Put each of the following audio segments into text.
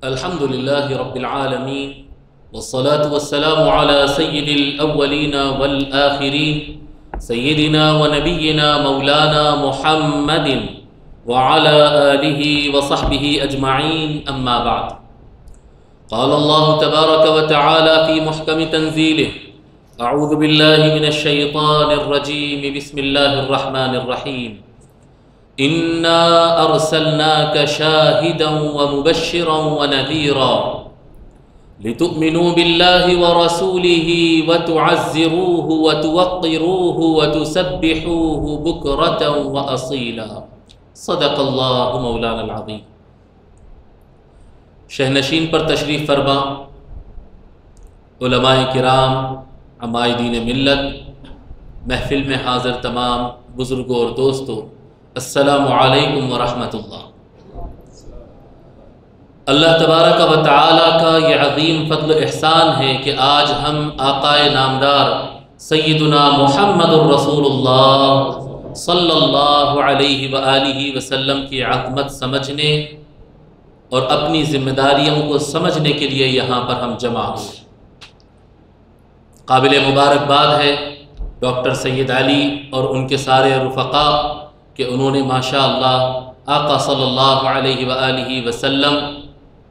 الحمد لله رب العالمين والصلاة والسلام على سيد الأولين والآخرين سيدنا ونبينا مولانا محمد وعلى آله وصحبه أجمعين أما بعد. قال الله تبارك وتعالى في محكم تنزيله: أعوذ بالله من الشيطان الرجيم، بسم الله الرحمن الرحيم. إنا أرسلناك شاهدا ومبشرا ونذيرا لتؤمنوا بالله ورسوله وتعزروه وتوقروه وتسبحوه بكرة وأصيلا. صدق الله مولانا العظيم. شہنشین پر تشریف فرما، علماء کرام، عمائدین ملت، محفل میں حاضر تمام بزرگوں اور دوستوں، السلام علیکم ورحمۃ اللہ۔ اللہ تبارک و تعالیٰ کا یہ عظیم فضل و احسان ہے کہ آج ہم آقائے نامدار سیدنا محمد الرسول اللہ صلی اللہ علیہ وآلہ وسلم کی عظمت سمجھنے اور اپنی ذمہ داریوں کو سمجھنے کے لیے یہاں پر ہم جمع ہوئے۔ قابل مبارکباد ہے ڈاکٹر سید علی اور ان کے سارے رفقا کہ انہوں نے ماشاءاللہ آقا صلی اللہ علیہ وآلہ وسلم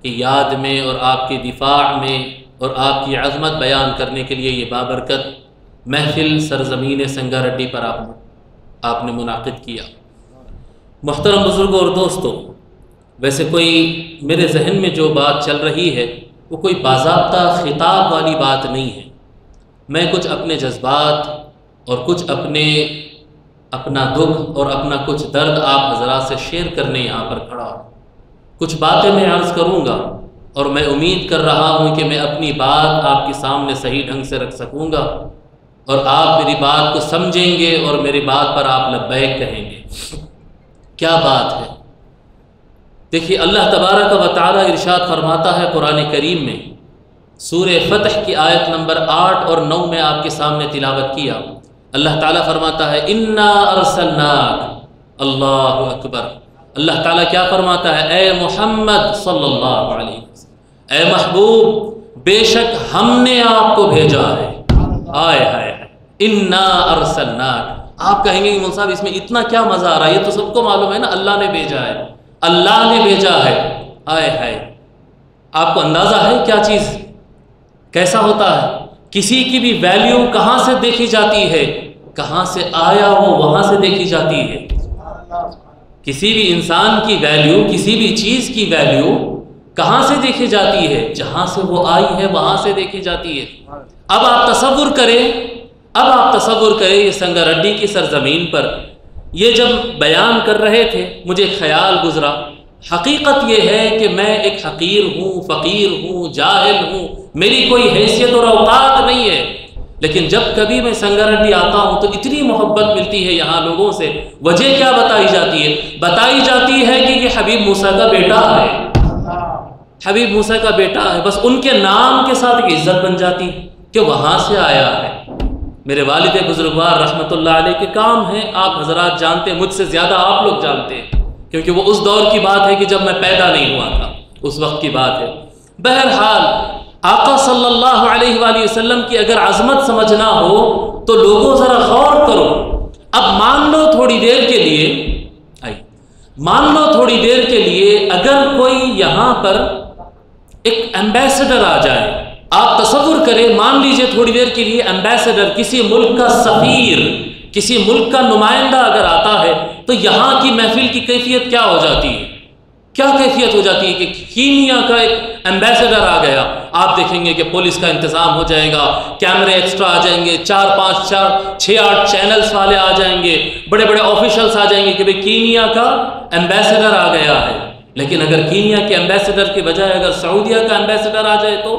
کی یاد میں اور آپ کے دفاع میں اور آپ کی عظمت بیان کرنے کے لیے یہ بابرکت محفل سرزمین سنگاریڈی پر آپ نے منعقد کیا۔ محترم بزرگوں اور دوستوں، ویسے کوئی میرے ذہن میں جو بات چل رہی ہے وہ کوئی باضابطہ خطاب والی بات نہیں ہے۔ میں کچھ اپنے جذبات اور کچھ اپنا دکھ اور اپنا کچھ درد آپ حضرات سے شیئر کرنے یہاں پر کھڑا ہوں۔ کچھ باتیں میں عرض کروں گا اور میں امید کر رہا ہوں کہ میں اپنی بات آپ کے سامنے صحیح ڈھنگ سے رکھ سکوں گا اور آپ میری بات کو سمجھیں گے اور میری بات پر آپ لبیک کہیں گے۔ کیا بات ہے؟ دیکھیے، اللہ تبارک و تعالیٰ ارشاد فرماتا ہے قرآن کریم میں، سورہ فتح کی آیت نمبر 8 اور 9 میں آپ کے سامنے تلاوت کیا۔ اللہ تعالیٰ فرماتا ہے انا ارسلناک، اللہ اکبر۔ اللہ تعالیٰ کیا فرماتا ہے؟ اے محمد صلی اللہ علیہ وسلم، اے محبوب، بے شک ہم نے آپ کو بھیجا ہے۔ آئے ہائے، انا ارسلناک۔ آپ کہیں گے کہ مول صاحب اس میں اتنا کیا مزہ آ رہا ہے؟ یہ تو سب کو معلوم ہے نا، اللہ نے بھیجا ہے، اللہ نے بھیجا ہے۔ آئے ہائے، آپ کو اندازہ ہے کیا چیز کیسا ہوتا ہے؟ کسی کی بھی ویلیو کہاں سے دیکھی جاتی ہے؟ کہاں سے آیا ہو وہاں سے دیکھی جاتی ہے۔ کسی بھی انسان کی ویلیو، کسی بھی چیز کی ویلیو کہاں سے دیکھی جاتی ہے؟ جہاں سے وہ آئی ہے وہاں سے دیکھی جاتی ہے۔ اب آپ تصور کریں یہ سنگاریڈی کی سرزمین پر یہ جب بیان کر رہے تھے، مجھے خیال گزرا، حقیقت یہ ہے کہ میں ایک حقیر ہوں، فقیر ہوں، جاہل ہوں، میری کوئی حیثیت اور اوقات نہیں ہے، لیکن جب کبھی میں سنگاریڈی آتا ہوں تو اتنی محبت ملتی ہے یہاں لوگوں سے۔ وجہ کیا بتائی جاتی ہے؟ بتائی جاتی ہے کہ یہ حبیب موسیٰ کا بیٹا ہے، حبیب موسیٰ کا بیٹا ہے۔ بس ان کے نام کے ساتھ ایک عزت بن جاتی کہ وہاں سے آیا ہے۔ میرے والد بزرگوار رحمۃ اللہ علیہ کے کام ہیں، آپ حضرات جانتے ہیں، مجھ سے زیادہ آپ لوگ جانتے ہیں، کیونکہ وہ اس دور کی بات ہے کہ جب میں پیدا نہیں ہوا تھا، اس وقت کی بات ہے۔ بہرحال آقا صلی اللہ علیہ وآلہ وسلم کی اگر عظمت سمجھنا ہو تو لوگوں ذرا غور کرو۔ اب مان لو تھوڑی دیر کے لیے اگر کوئی یہاں پر ایک ایمبیسڈر آ جائے، آپ تصور کریں، مان لیجئے تھوڑی دیر کے لیے ایمبیسڈر، کسی ملک کا سفیر، کسی ملک کا نمائندہ اگر آتا ہے تو یہاں کی محفل کی کیفیت کیا ہو جاتی ہے؟ کیا کیفیت ہو جاتی ہے کہ کینیا کا ایک ایمبیسڈر آ گیا، آپ دیکھیں گے کہ پولیس کا انتظام ہو جائے گا، کیمرے ایکسٹرا آ جائیں گے، 4 5 6 8 چینلز والے آ جائیں گے، بڑے بڑے آفیشلز آ جائیں گے کہ بھئی کینیا کا ایمبیسڈر آ گیا ہے۔ لیکن اگر کینیا کے ایمبیسڈر کے بجائے اگر سعودیہ کا ایمبیسڈر آ جائے تو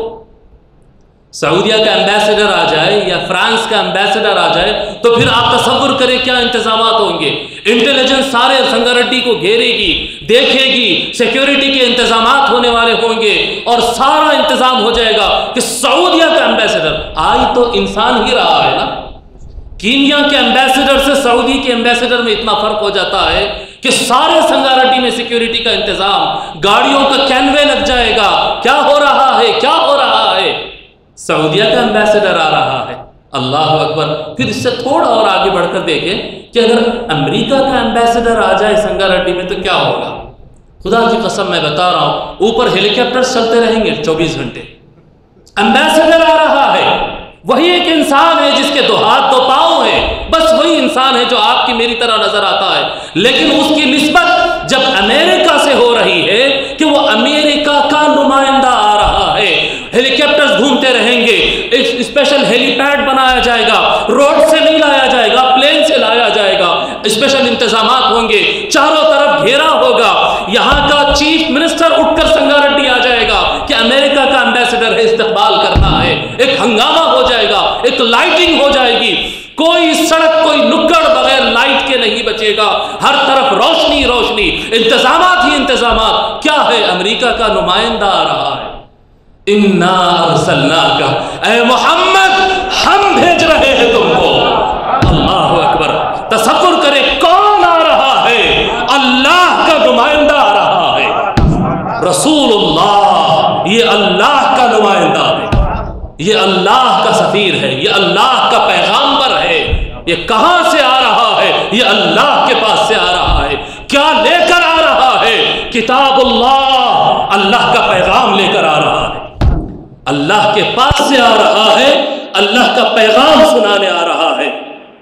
سعودیہ کا ایمبیسڈر آ جائے یا فرانس کا ایمبیسڈر آ جائے تو پھر آپ تصور کریں کیا انتظامات ہوں گے۔ انٹیلیجنس سارے سنگاریڈی کو گھیرے گی، دیکھے گی، سیکیورٹی کے انتظامات ہونے والے ہوں گے اور سارا انتظام ہو جائے گا کہ سعودیہ کا ایمبیسڈر آئی تو انسان ہی رہا ہے نا، کینیا کے ایمبیسڈر سے سعودی کے ایمبیسڈر میں اتنا فرق ہو جاتا ہے کہ سارے سنگاریڈی میں سیکیورٹی کا انتظام، گاڑیوں کا کینوے لگ جائے گا، کیا ہو رہا ہے، کیا ہو رہا ہے؟ سعودیہ کا ایمبیسڈر آ رہا ہے، اللہ اکبر۔ پھر اس سے تھوڑا اور آگے بڑھ کر دیکھیں کہ اگر امریکہ کا ایمبیسڈر آ جائے سنگاریڈی میں تو کیا ہوگا؟ خدا کی قسم میں بتا رہا ہوں، اوپر ہیلی کاپٹر چلتے رہیں گے 24 گھنٹے۔ ایمبیسڈر آ رہا ہے، وہی ایک انسان ہے جس کے 2 ہاتھ 2 پاؤں ہیں، بس وہی انسان ہے جو آپ کی میری طرح نظر آتا ہے، لیکن اس کی نسبت جب امریکہ سے ہو رہی ہے کہ وہ امریکہ کا نمائندہ آ رہا ہے، ہیلی کاپٹرز گھومتے رہیں گے، ایک اسپیشل ہیلی پیڈ بنایا جائے گا، روڈ سے نہیں لایا جائے گا، پلین سے لایا جائے گا، اسپیشل انتظامات ہوں گے، چاروں طرف گھیرا ہوگا، یہاں کا چیف منسٹر اٹھ کر سنگاریڈی آ جائے گا کہ امریکہ کا ایمبیسڈر ہے، استقبال کرنا ہے، ایک ہنگامہ ہو جائے گا، ایک لائٹنگ ہو جائے گی، کوئی سڑک کوئی نکڑ بغیر لائٹ کے نہیں بچے گا، ہر طرف روشنی روشنی، انتظامات ہی انتظامات۔ کیا ہے؟ امریکہ کا نمائندہ آ رہا ہے۔ اِنَّا أَرْسَلْنَاكَ، اے محمد ہم بھیج رہے ہیں تم کو۔ اللہ اکبر، تصور کرے کون آ رہا ہے؟ اللہ کا نمائندہ آ رہا ہے، رسول اللہ، یہ اللہ کا نمائندہ ہے، یہ اللہ کا سفیر ہے، یہ اللہ کا پیغامبر ہے۔ یہ کہاں سے آ رہا ہے؟ یہ اللہ کے پاس سے آ رہا ہے۔ کیا لے کر آ رہا ہے؟ کتاب اللہ، اللہ کا پیغام لے کر آ رہا ہے، اللہ کے پاس سے آ رہا ہے، اللہ کا پیغام سنانے آ رہا ہے۔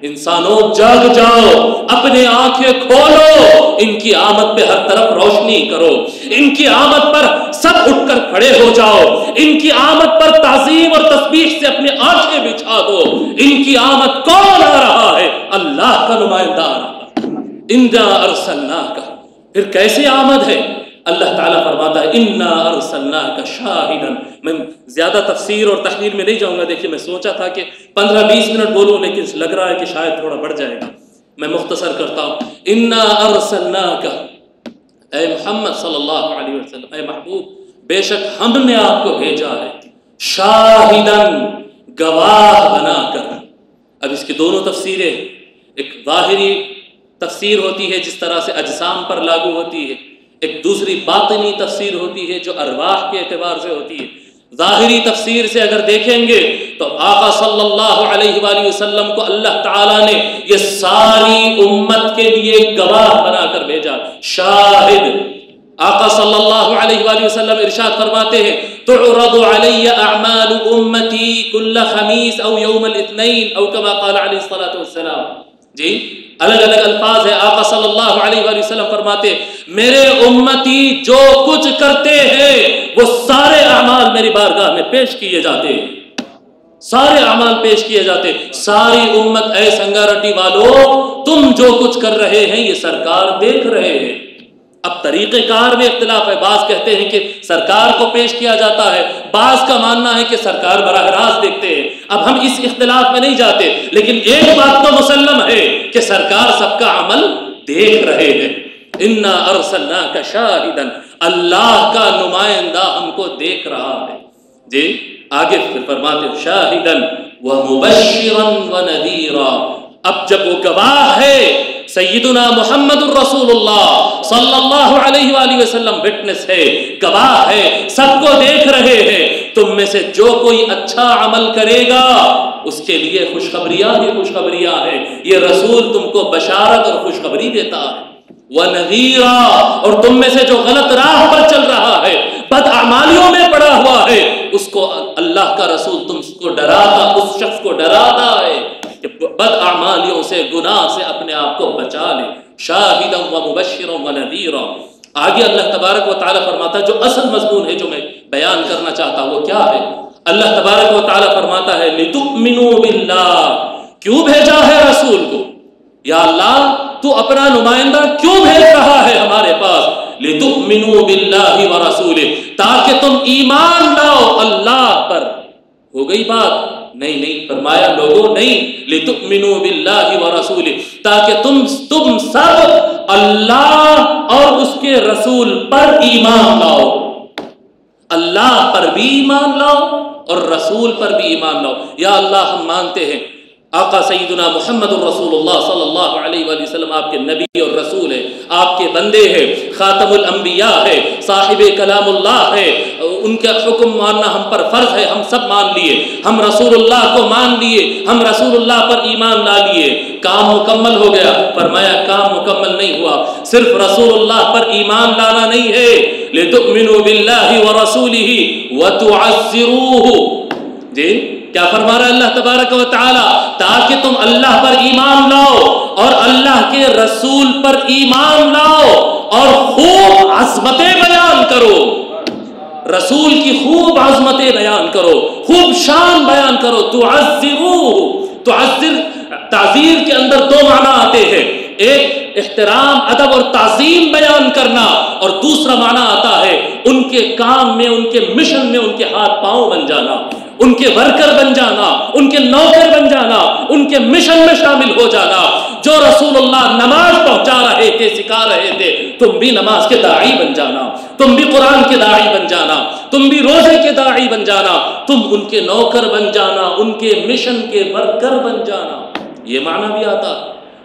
انسانوں جاگ جاؤ، اپنے آنکھیں کھولو، ان کی آمد پہ ہر طرف روشنی کرو، ان کی آمد پر سب اٹھ کر کھڑے ہو جاؤ، ان کی آمد پر تعظیم اور تسبیح سے اپنے آنکھیں بچھا دو۔ ان کی آمد کون آ رہا ہے؟ اللہ کا نمائندہ آ رہا ہے۔ اِنَّا أَرْسَلْنَاكَ، پھر کیسے آمد ہے؟ اللہ تعالیٰ فرماتا ہے اِنَّا أَرْسَلْنَاكَ شَاهِدًا۔ میں زیادہ تفسیر اور تحلیل میں نہیں جاؤں گا، دیکھیے میں سوچا تھا کہ 15-20 منٹ بولوں، لیکن لگ رہا ہے کہ شاید تھوڑا بڑھ جائے گا، میں مختصر کرتا ہوں۔ اِنَّا أَرْسَلْنَاكَ، اے محمد صلی اللہ علیہ وسلم، اے محبوب، بے شک ہم نے آپ کو بھیجا ہے، شاہدن، گواہ بنا کر۔ اب اس کی دونوں تفسیریں، ایک ظاہری تفسیر ہوتی ہے جس طرح سے اجسام پر لاگو ہوتی ہے، ایک دوسری باطنی تفسیر ہوتی ہے جو ارواح کے اعتبار سے ہوتی ہے۔ ظاہری تفسیر سے اگر دیکھیں گے تو آقا صلی اللہ علیہ وآلہ وسلم کو اللہ تعالیٰ نے یہ ساری امت کے لیے گواہ بنا کر بھیجا، شاہد۔ آقا صلی اللہ علیہ وآلہ وسلم ارشاد فرماتے ہیں تعرض علی اعمال امتی کل خمیس او یوم الاثنین او کما قال علیہ الصلاۃ والسلام۔ جی الگ الگ الفاظ ہے، آقا صلی اللہ علیہ وآلہ وسلم فرماتے میرے امتی جو کچھ کرتے ہیں وہ سارے اعمال میری بارگاہ میں پیش کیے جاتے ہیں، سارے اعمال پیش کیے جاتے۔ ساری امت، اے سنگاریڈی والو، تم جو کچھ کر رہے ہیں یہ سرکار دیکھ رہے ہیں۔ اب طریقہ کار میں اختلاف ہے، بعض کہتے ہیں کہ سرکار کو پیش کیا جاتا ہے، بعض کا ماننا ہے کہ سرکار براہ راست دیکھتے ہیں۔ اب ہم اس اختلاف میں نہیں جاتے، لیکن ایک بات تو مسلم ہے کہ سرکار سب کا عمل دیکھ رہے ہیں۔ اِنَّا أَرْسَلْنَاكَ شَاهِدًا، اللہ کا نمائندہ ہم کو دیکھ رہا ہے۔ جی آگے پھر فرماتے ہیں شَاهِدًا وَمُبَشِّرًا وَنَذِيرًا۔ اب جب وہ گواہ ہے، سیدنا محمد الرسول اللہ صلی اللہ علیہ وآلہ وسلم وٹنس ہے، گواہ ہے، سب کو دیکھ رہے ہیں، تم میں سے جو کوئی اچھا عمل کرے گا اس کے لیے خوشخبریاں ہی خوشخبریاں ہیں، یہ رسول تم کو بشارت اور خوشخبری دیتا ہے۔ وَنَذِيرًا، اور تم میں سے جو غلط راہ پر چل رہا ہے، بد اعمالیوں میں پڑا ہوا ہے، اس کو اللہ کا رسول تم کو ڈراتا، اس شخص کو ڈراتا ہے کہ بد اعمالیوں سے، گناہ سے اپنے آپ کو بچا لے۔ شاہداً ومبشراً ونذیراً۔ آگے اللہ تبارک و تعالیٰ فرماتا ہے، جو اصل مضمون ہے جو میں بیان کرنا چاہتا ہوں وہ کیا ہے؟ اللہ تبارک و تعالیٰ فرماتا ہے لِتُؤْمِنُوا بِاللَّهِ، کیوں بھیجا ہے رسول کو؟ یا اللہ تو اپنا نمائندہ کیوں بھیج رہا ہے ہمارے پاس؟ لِتُؤْمِنُوا بِاللَّهِ وَرَسُولِهِ، تاکہ تم ایمان لاؤ اللہ پر۔ ہو گئی بات؟ نہیں فرمایا لوگوں نہیں، لِتُؤْمِنُوا بِاللَّهِ وَرَسُولِهِ، تاکہ تم سب اللہ اور اس کے رسول پر ایمان لاؤ، اللہ پر بھی ایمان لاؤ اور رسول پر بھی ایمان لاؤ۔ یا اللہ ہم مانتے ہیں آقا سیدنا محمد الرسول اللہ صلی اللہ علیہ وآلہ وسلم آپ کے نبی اور رسول ہے، آپ کے بندے ہیں، خاتم الانبیاء ہے، صاحب کلام اللہ ہے، ان کا حکم ماننا ہم پر فرض ہے، ہم سب مان لیے، ہم رسول اللہ کو مان لیے، ہم رسول اللہ پر ایمان لا لیے، کام مکمل ہو گیا؟ فرمایا کام مکمل نہیں ہوا، صرف رسول اللہ پر ایمان لانا نہیں ہے، لِتُؤْمِنُوا بِاللَّهِ وَرَسُولِهِ وَتُعَزِّرُوهُ، جی کیا فرما رہا ہے اللہ تبارک و تعالی؟ تاکہ تم اللہ پر ایمان لاؤ اور اللہ کے رسول پر ایمان لاؤ اور خوب عظمتیں بیان کرو، رسول کی خوب عظمتیں بیان کرو، خوب شان بیان کرو۔ تعزروه، تعزر، تعزیر کے اندر دو معنی آتے ہیں، ایک احترام، ادب اور تعظیم بیان کرنا، اور دوسرا معنی آتا ہے ان کے کام میں، ان کے مشن میں ان کے ہاتھ پاؤں بن جانا، ان کے ورکر بن جانا، ان کے نوکر بن جانا، ان کے مشن میں شامل ہو جانا۔ جو رسول اللہ نماز پہنچا رہے تھے، سکھا رہے تھے، تم بھی نماز کے داعی بن جانا، تم بھی قرآن کے داعی بن جانا، تم بھی روزے کے داعی بن جانا، تم ان کے نوکر بن جانا، ان کے مشن کے ورکر بن جانا، یہ معنی بھی آتا۔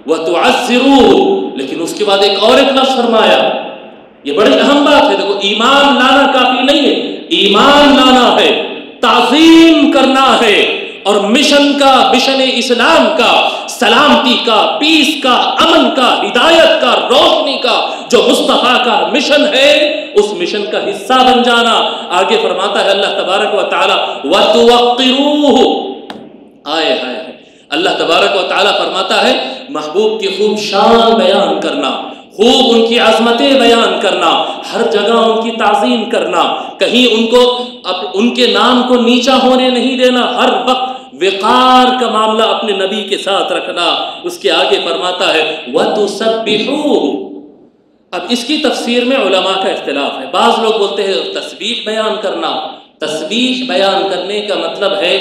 وَتُعَزِّرُوهُ، لیکن اس کے بعد ایک اور ایک لفظ فرمایا، یہ بڑی اہم بات ہے۔ دیکھو ایمان لانا کافی نہیں ہے، ایمان لانا ہے، تعظیم کرنا ہے، اور مشن کا، مشن اسلام کا، سلامتی کا، پیس کا، امن کا، ہدایت کا، روشنی کا جو مصطفیٰ کا مشن ہے، اس مشن کا حصہ بن جانا۔ آگے فرماتا ہے اللہ تبارک و تعالی وَتُوَقِّرُوهُ، آئے ہائے، اللہ تبارک و تعالی فرماتا ہے محبوب کی خوب شان بیان کرنا، خوب ان کی عظمتیں بیان کرنا، ہر جگہ ان کی تعظیم کرنا، کہیں ان کو ان کے نام کو نیچا ہونے نہیں دینا، ہر وقت وقار کا معاملہ اپنے نبی کے ساتھ رکھنا۔ اس کے آگے فرماتا ہے وَتُسَبِّحُوهُ۔ اب اس کی تفسیر میں علماء کا اختلاف ہے، بعض لوگ بولتے ہیں تسبیح بیان کرنا، تسبیح بیان کرنے کا مطلب ہے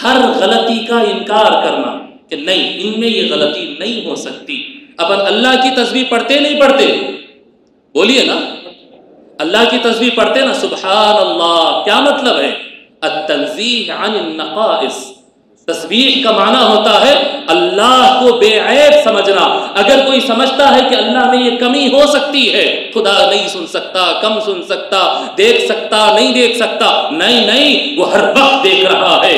ہر غلطی کا انکار کرنا، کہ نہیں ان میں یہ غلطی نہیں ہو سکتی۔ اپن اللہ کی تسبیح پڑھتے نہیں پڑھتے؟ بولیے نا، اللہ کی تسبیح پڑھتے نا، سبحان اللہ، کیا مطلب ہے؟ التنزیہ عن النقائص۔ تسبیح کا معنی ہوتا ہے اللہ کو بے عیب سمجھنا۔ اگر کوئی سمجھتا ہے کہ اللہ میں یہ کمی ہو سکتی ہے، خدا نہیں سن سکتا، کم سن سکتا، دیکھ سکتا، نہیں دیکھ سکتا، نہیں نہیں، وہ ہر وقت دیکھ رہا ہے،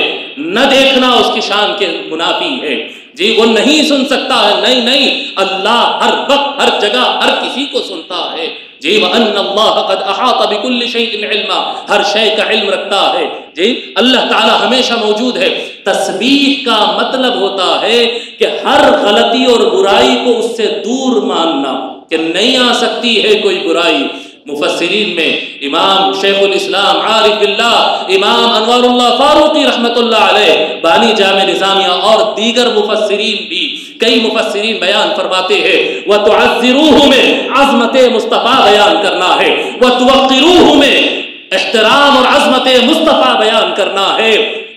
نہ دیکھنا اس کی شان کے منافی ہے۔ جی وہ نہیں سن سکتا ہے، نہیں نہیں، اللہ ہر وقت، ہر جگہ، ہر کسی کو سنتا ہے۔ جی وَأَنَّ اللَّهَ قَدْ أَحَاطَ بِكُلِّ شَيْءٍ عِلْمًا، ہر شے کا علم رکھتا ہے۔ جی اللہ تعالی ہمیشہ موجود ہے۔ تسبیح کا مطلب ہوتا ہے کہ ہر غلطی اور برائی کو اس سے دور ماننا، کہ نہیں آ سکتی ہے کوئی برائی۔ مفسرین میں امام شیخ الاسلام عارف باللہ امام انوار اللہ فاروقی رحمت اللہ علیہ، بانی جامع نظامیہ، اور دیگر مفسرین بھی، کئی مفسرین بیان فرماتے ہیں وَتُعَزِّرُوهُ میں عظمت مصطفیٰ بیان کرنا ہے، وَتُوَقِّرُوهُ میں احترام اور عظمت مصطفیٰ بیان کرنا ہے،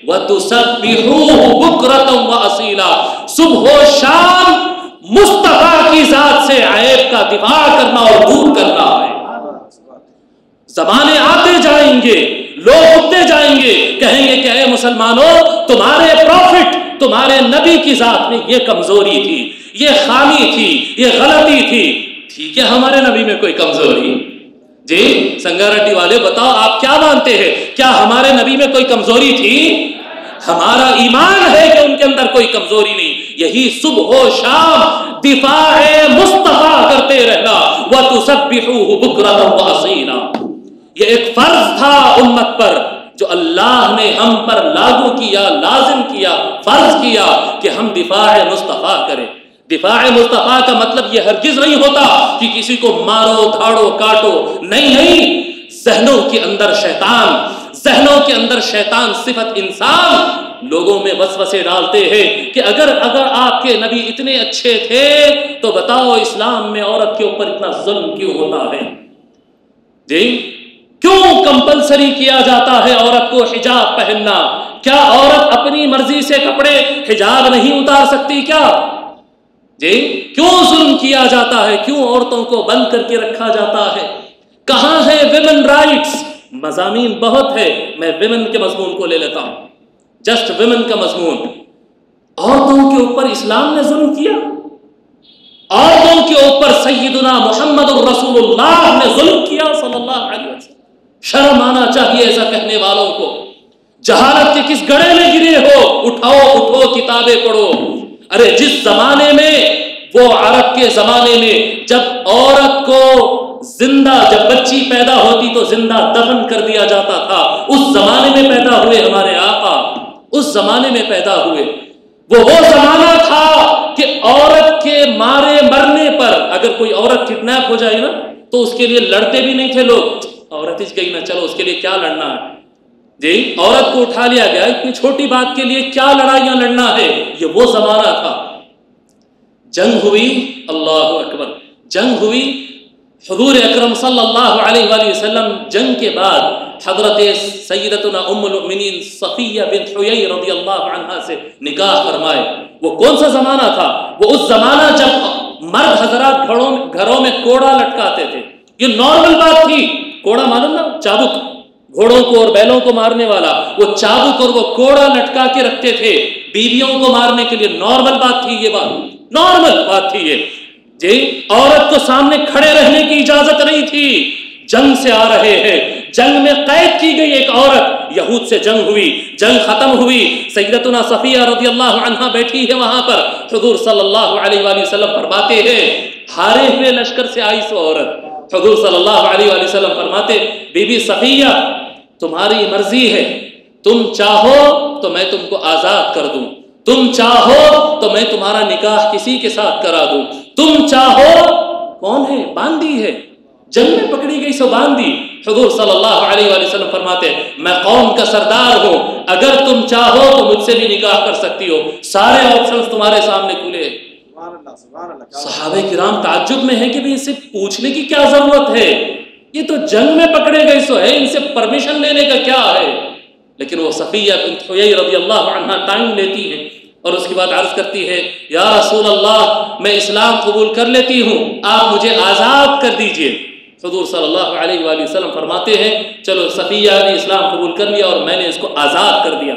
وَتُسَبِّحُوهُ بُكْرَةً وَأَصِيلًا، صبح و شام مصطفیٰ کی ذات سے عیب کا دفاع کرنا اور دور کرنا ہے۔ زمانے آتے جائیں گے، لوگ اٹھتے جائیں گے، کہیں گے کہ اے مسلمانوں، تمہارے پروفٹ، تمہارے نبی کی ذات میں یہ کمزوری تھی، یہ خامی تھی، یہ غلطی تھی۔ ٹھیک ہے، ہمارے نبی میں کوئی کمزوری؟ جی سنگاریڈی والے بتاؤ آپ کیا مانتے ہیں؟ کیا ہمارے نبی میں کوئی کمزوری تھی؟ ہمارا ایمان ہے کہ ان کے اندر کوئی کمزوری نہیں۔ یہی صبح و شام دفاع مصطفیٰ کرتے رہنا، وَتُسَبِّحُوهُ بُكْرَةً وَأَصِيلًا۔ یہ ایک فرض تھا امت پر، جو اللہ نے ہم پر لاگو کیا، لازم کیا، فرض کیا کہ ہم دفاع مصطفیٰ کریں۔ دفاع مصطفیٰ کا مطلب یہ ہرگز نہیں ہوتا کہ کسی کو مارو، دھاڑو، کاٹو، نہیں نہیں، ذہنوں کے اندر شیطان، ذہنوں کے اندر شیطان صفت انسان لوگوں میں وسوسے ڈالتے ہیں کہ اگر آپ کے نبی اتنے اچھے تھے تو بتاؤ اسلام میں عورت کے اوپر اتنا ظلم کیوں ہوتا ہے؟ جی کیوں کمپلسری کیا جاتا ہے عورت کو حجاب پہننا؟ کیا عورت اپنی مرضی سے کپڑے حجاب نہیں اتار سکتی کیا؟ جی کیوں ظلم کیا جاتا ہے؟ کیوں عورتوں کو بند کر کے رکھا جاتا ہے؟ کہاں ہے ویمن رائٹس؟ مضامین بہت ہے، میں ویمن کے مضمون کو لے لیتا ہوں، جسٹ ویمن کا مضمون۔ عورتوں کے اوپر اسلام نے ظلم کیا؟ عورتوں کے اوپر سیدنا محمد الرسول اللہ نے ظلم کیا صلی اللہ علیہ وسلم؟ شرم آنا چاہیے ایسا کہنے والوں کو۔ جہالت کے کس گڑھے میں گرے ہو؟ اٹھو کتابیں پڑھو۔ ارے جس زمانے میں، وہ عرب کے زمانے میں جب عورت کو زندہ، جب بچی پیدا ہوتی تو زندہ دفن کر دیا جاتا تھا، اس زمانے میں پیدا ہوئے ہمارے آقا، اس زمانے میں پیدا ہوئے۔ وہ زمانہ تھا کہ عورت کے مرنے پر اگر کوئی عورت کڈنیپ ہو جائے نا تو اس کے لیے لڑتے بھی نہیں تھے لوگ۔ عورت ہی گئی نا، چلو اس کے لیے کیا لڑنا ہے جی، عورت کو اٹھا لیا گیا، اتنی چھوٹی بات کے لیے کیا لڑائیاں لڑنا ہے۔ یہ وہ زمانہ تھا۔ جنگ ہوئی، اللہ اکبر، جنگ ہوئی۔ حضور اکرم صلی اللہ علیہ وآلہ وسلم جنگ کے بعد حضرت سیدتنا ام المؤمنین صفیہ بنت حیی رضی اللہ عنہا سے نکاح فرمائے۔ وہ کون سا زمانہ تھا؟ وہ اس زمانہ جب مرد حضرات گھروں میں کوڑا لٹکاتے تھے۔ یہ نارمل بات تھی۔ کوڑا معلوم نا، چابک، گھوڑوں کو اور بیلوں کو مارنے والا، وہ چابک اور وہ کوڑا لٹکا کے رکھتے تھے بیویوں کو مارنے کے لیے۔ نارمل بات تھی یہ، بات نارمل بات تھی یہ جی۔ عورت کو سامنے کھڑے رہنے کی اجازت نہیں تھی۔ جنگ سے آ رہے ہیں، جنگ میں قید کی گئی ایک عورت، یہود سے جنگ ہوئی، جنگ ختم ہوئی، سیدتنا صفیہ رضی اللہ عنہا بیٹھی ہے وہاں پر۔ حضور صلی اللہ علیہ وآلہ وسلم فرماتے ہیں، ہارے ہوئے لشکر سے آئی سو عورت۔ حضور صلی اللہ علیہ وآلہ وسلم فرماتے، بی بی صفیہ تمہاری مرضی ہے، تم چاہو تو میں تم کو آزاد کر دوں، تم چاہو تو میں تمہارا نکاح کسی کے ساتھ کرا دوں، تم چاہو۔ کون ہے؟ باندی ہے، جنگ میں پکڑی گئی سو باندی۔ حضور صلی اللہ علیہ وآلہ وسلم فرماتے، میں قوم کا سردار ہوں، اگر تم چاہو تو مجھ سے بھی نکاح کر سکتی ہو، سارے آپشنز تمہارے سامنے کھلے۔ صحابہ کرام تعجب میں ہیں کہ ان سے پوچھنے کی کیا ضرورت ہے، یہ تو جنگ میں پکڑے گئے سو ہے، ان سے پرمیشن لینے کا کیا ہے؟ لیکن وہ صفیہ بنت حیی رضی اللہ عنہا ٹائم لیتی ہے اور اس کے بعد عرض کرتی ہے، یا رسول اللہ میں اسلام قبول کر لیتی ہوں، آپ مجھے آزاد کر دیجئے۔ حضور صلی اللہ علیہ وآلہ وسلم فرماتے ہیں، چلو صفیہ نے اسلام قبول کر لیا اور میں نے اس کو آزاد کر دیا۔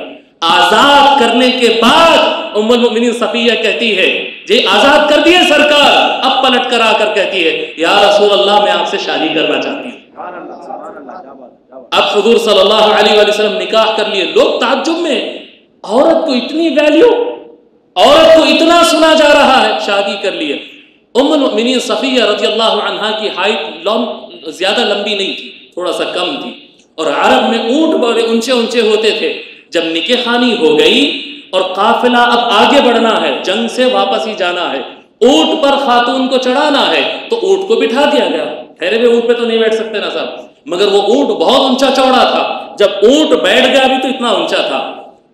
آزاد کرنے کے بعد ام المؤمنین صفیہ کہتی ہے، جی آزاد کر دیے سرکار، اب پلٹ کر آ کر کہتی ہے، یا رسول اللہ میں آپ سے شادی کرنا چاہتی ہوں۔ اب حضور صلی اللہ علیہ وآلہ وسلم نکاح کر لیے۔ لوگ تعجب میں، عورت کو اتنی ویلیو، عورت کو اتنا سنا جا رہا ہے، شادی کر لیے۔ ام المؤمنین صفیہ رضی اللہ عنہا کی ہائٹ زیادہ لمبی نہیں تھی، تھوڑا سا کم تھی، اور عرب میں اونٹ بڑے اونچے اونچے ہوتے تھے۔ جب نکاح خوانی ہو گئی اور قافلہ اب آگے بڑھنا ہے، جنگ سے واپس ہی جانا ہے، اونٹ پر خاتون کو چڑھانا ہے، تو اونٹ کو بٹھا دیا گیا۔ ٹھہرے ہوئے اونٹ پہ تو نہیں بیٹھ سکتے نا صاحب، مگر وہ اونٹ بہت اونچا چوڑا تھا۔ جب اونٹ بیٹھ گیا بھی تو اتنا اونچا تھا۔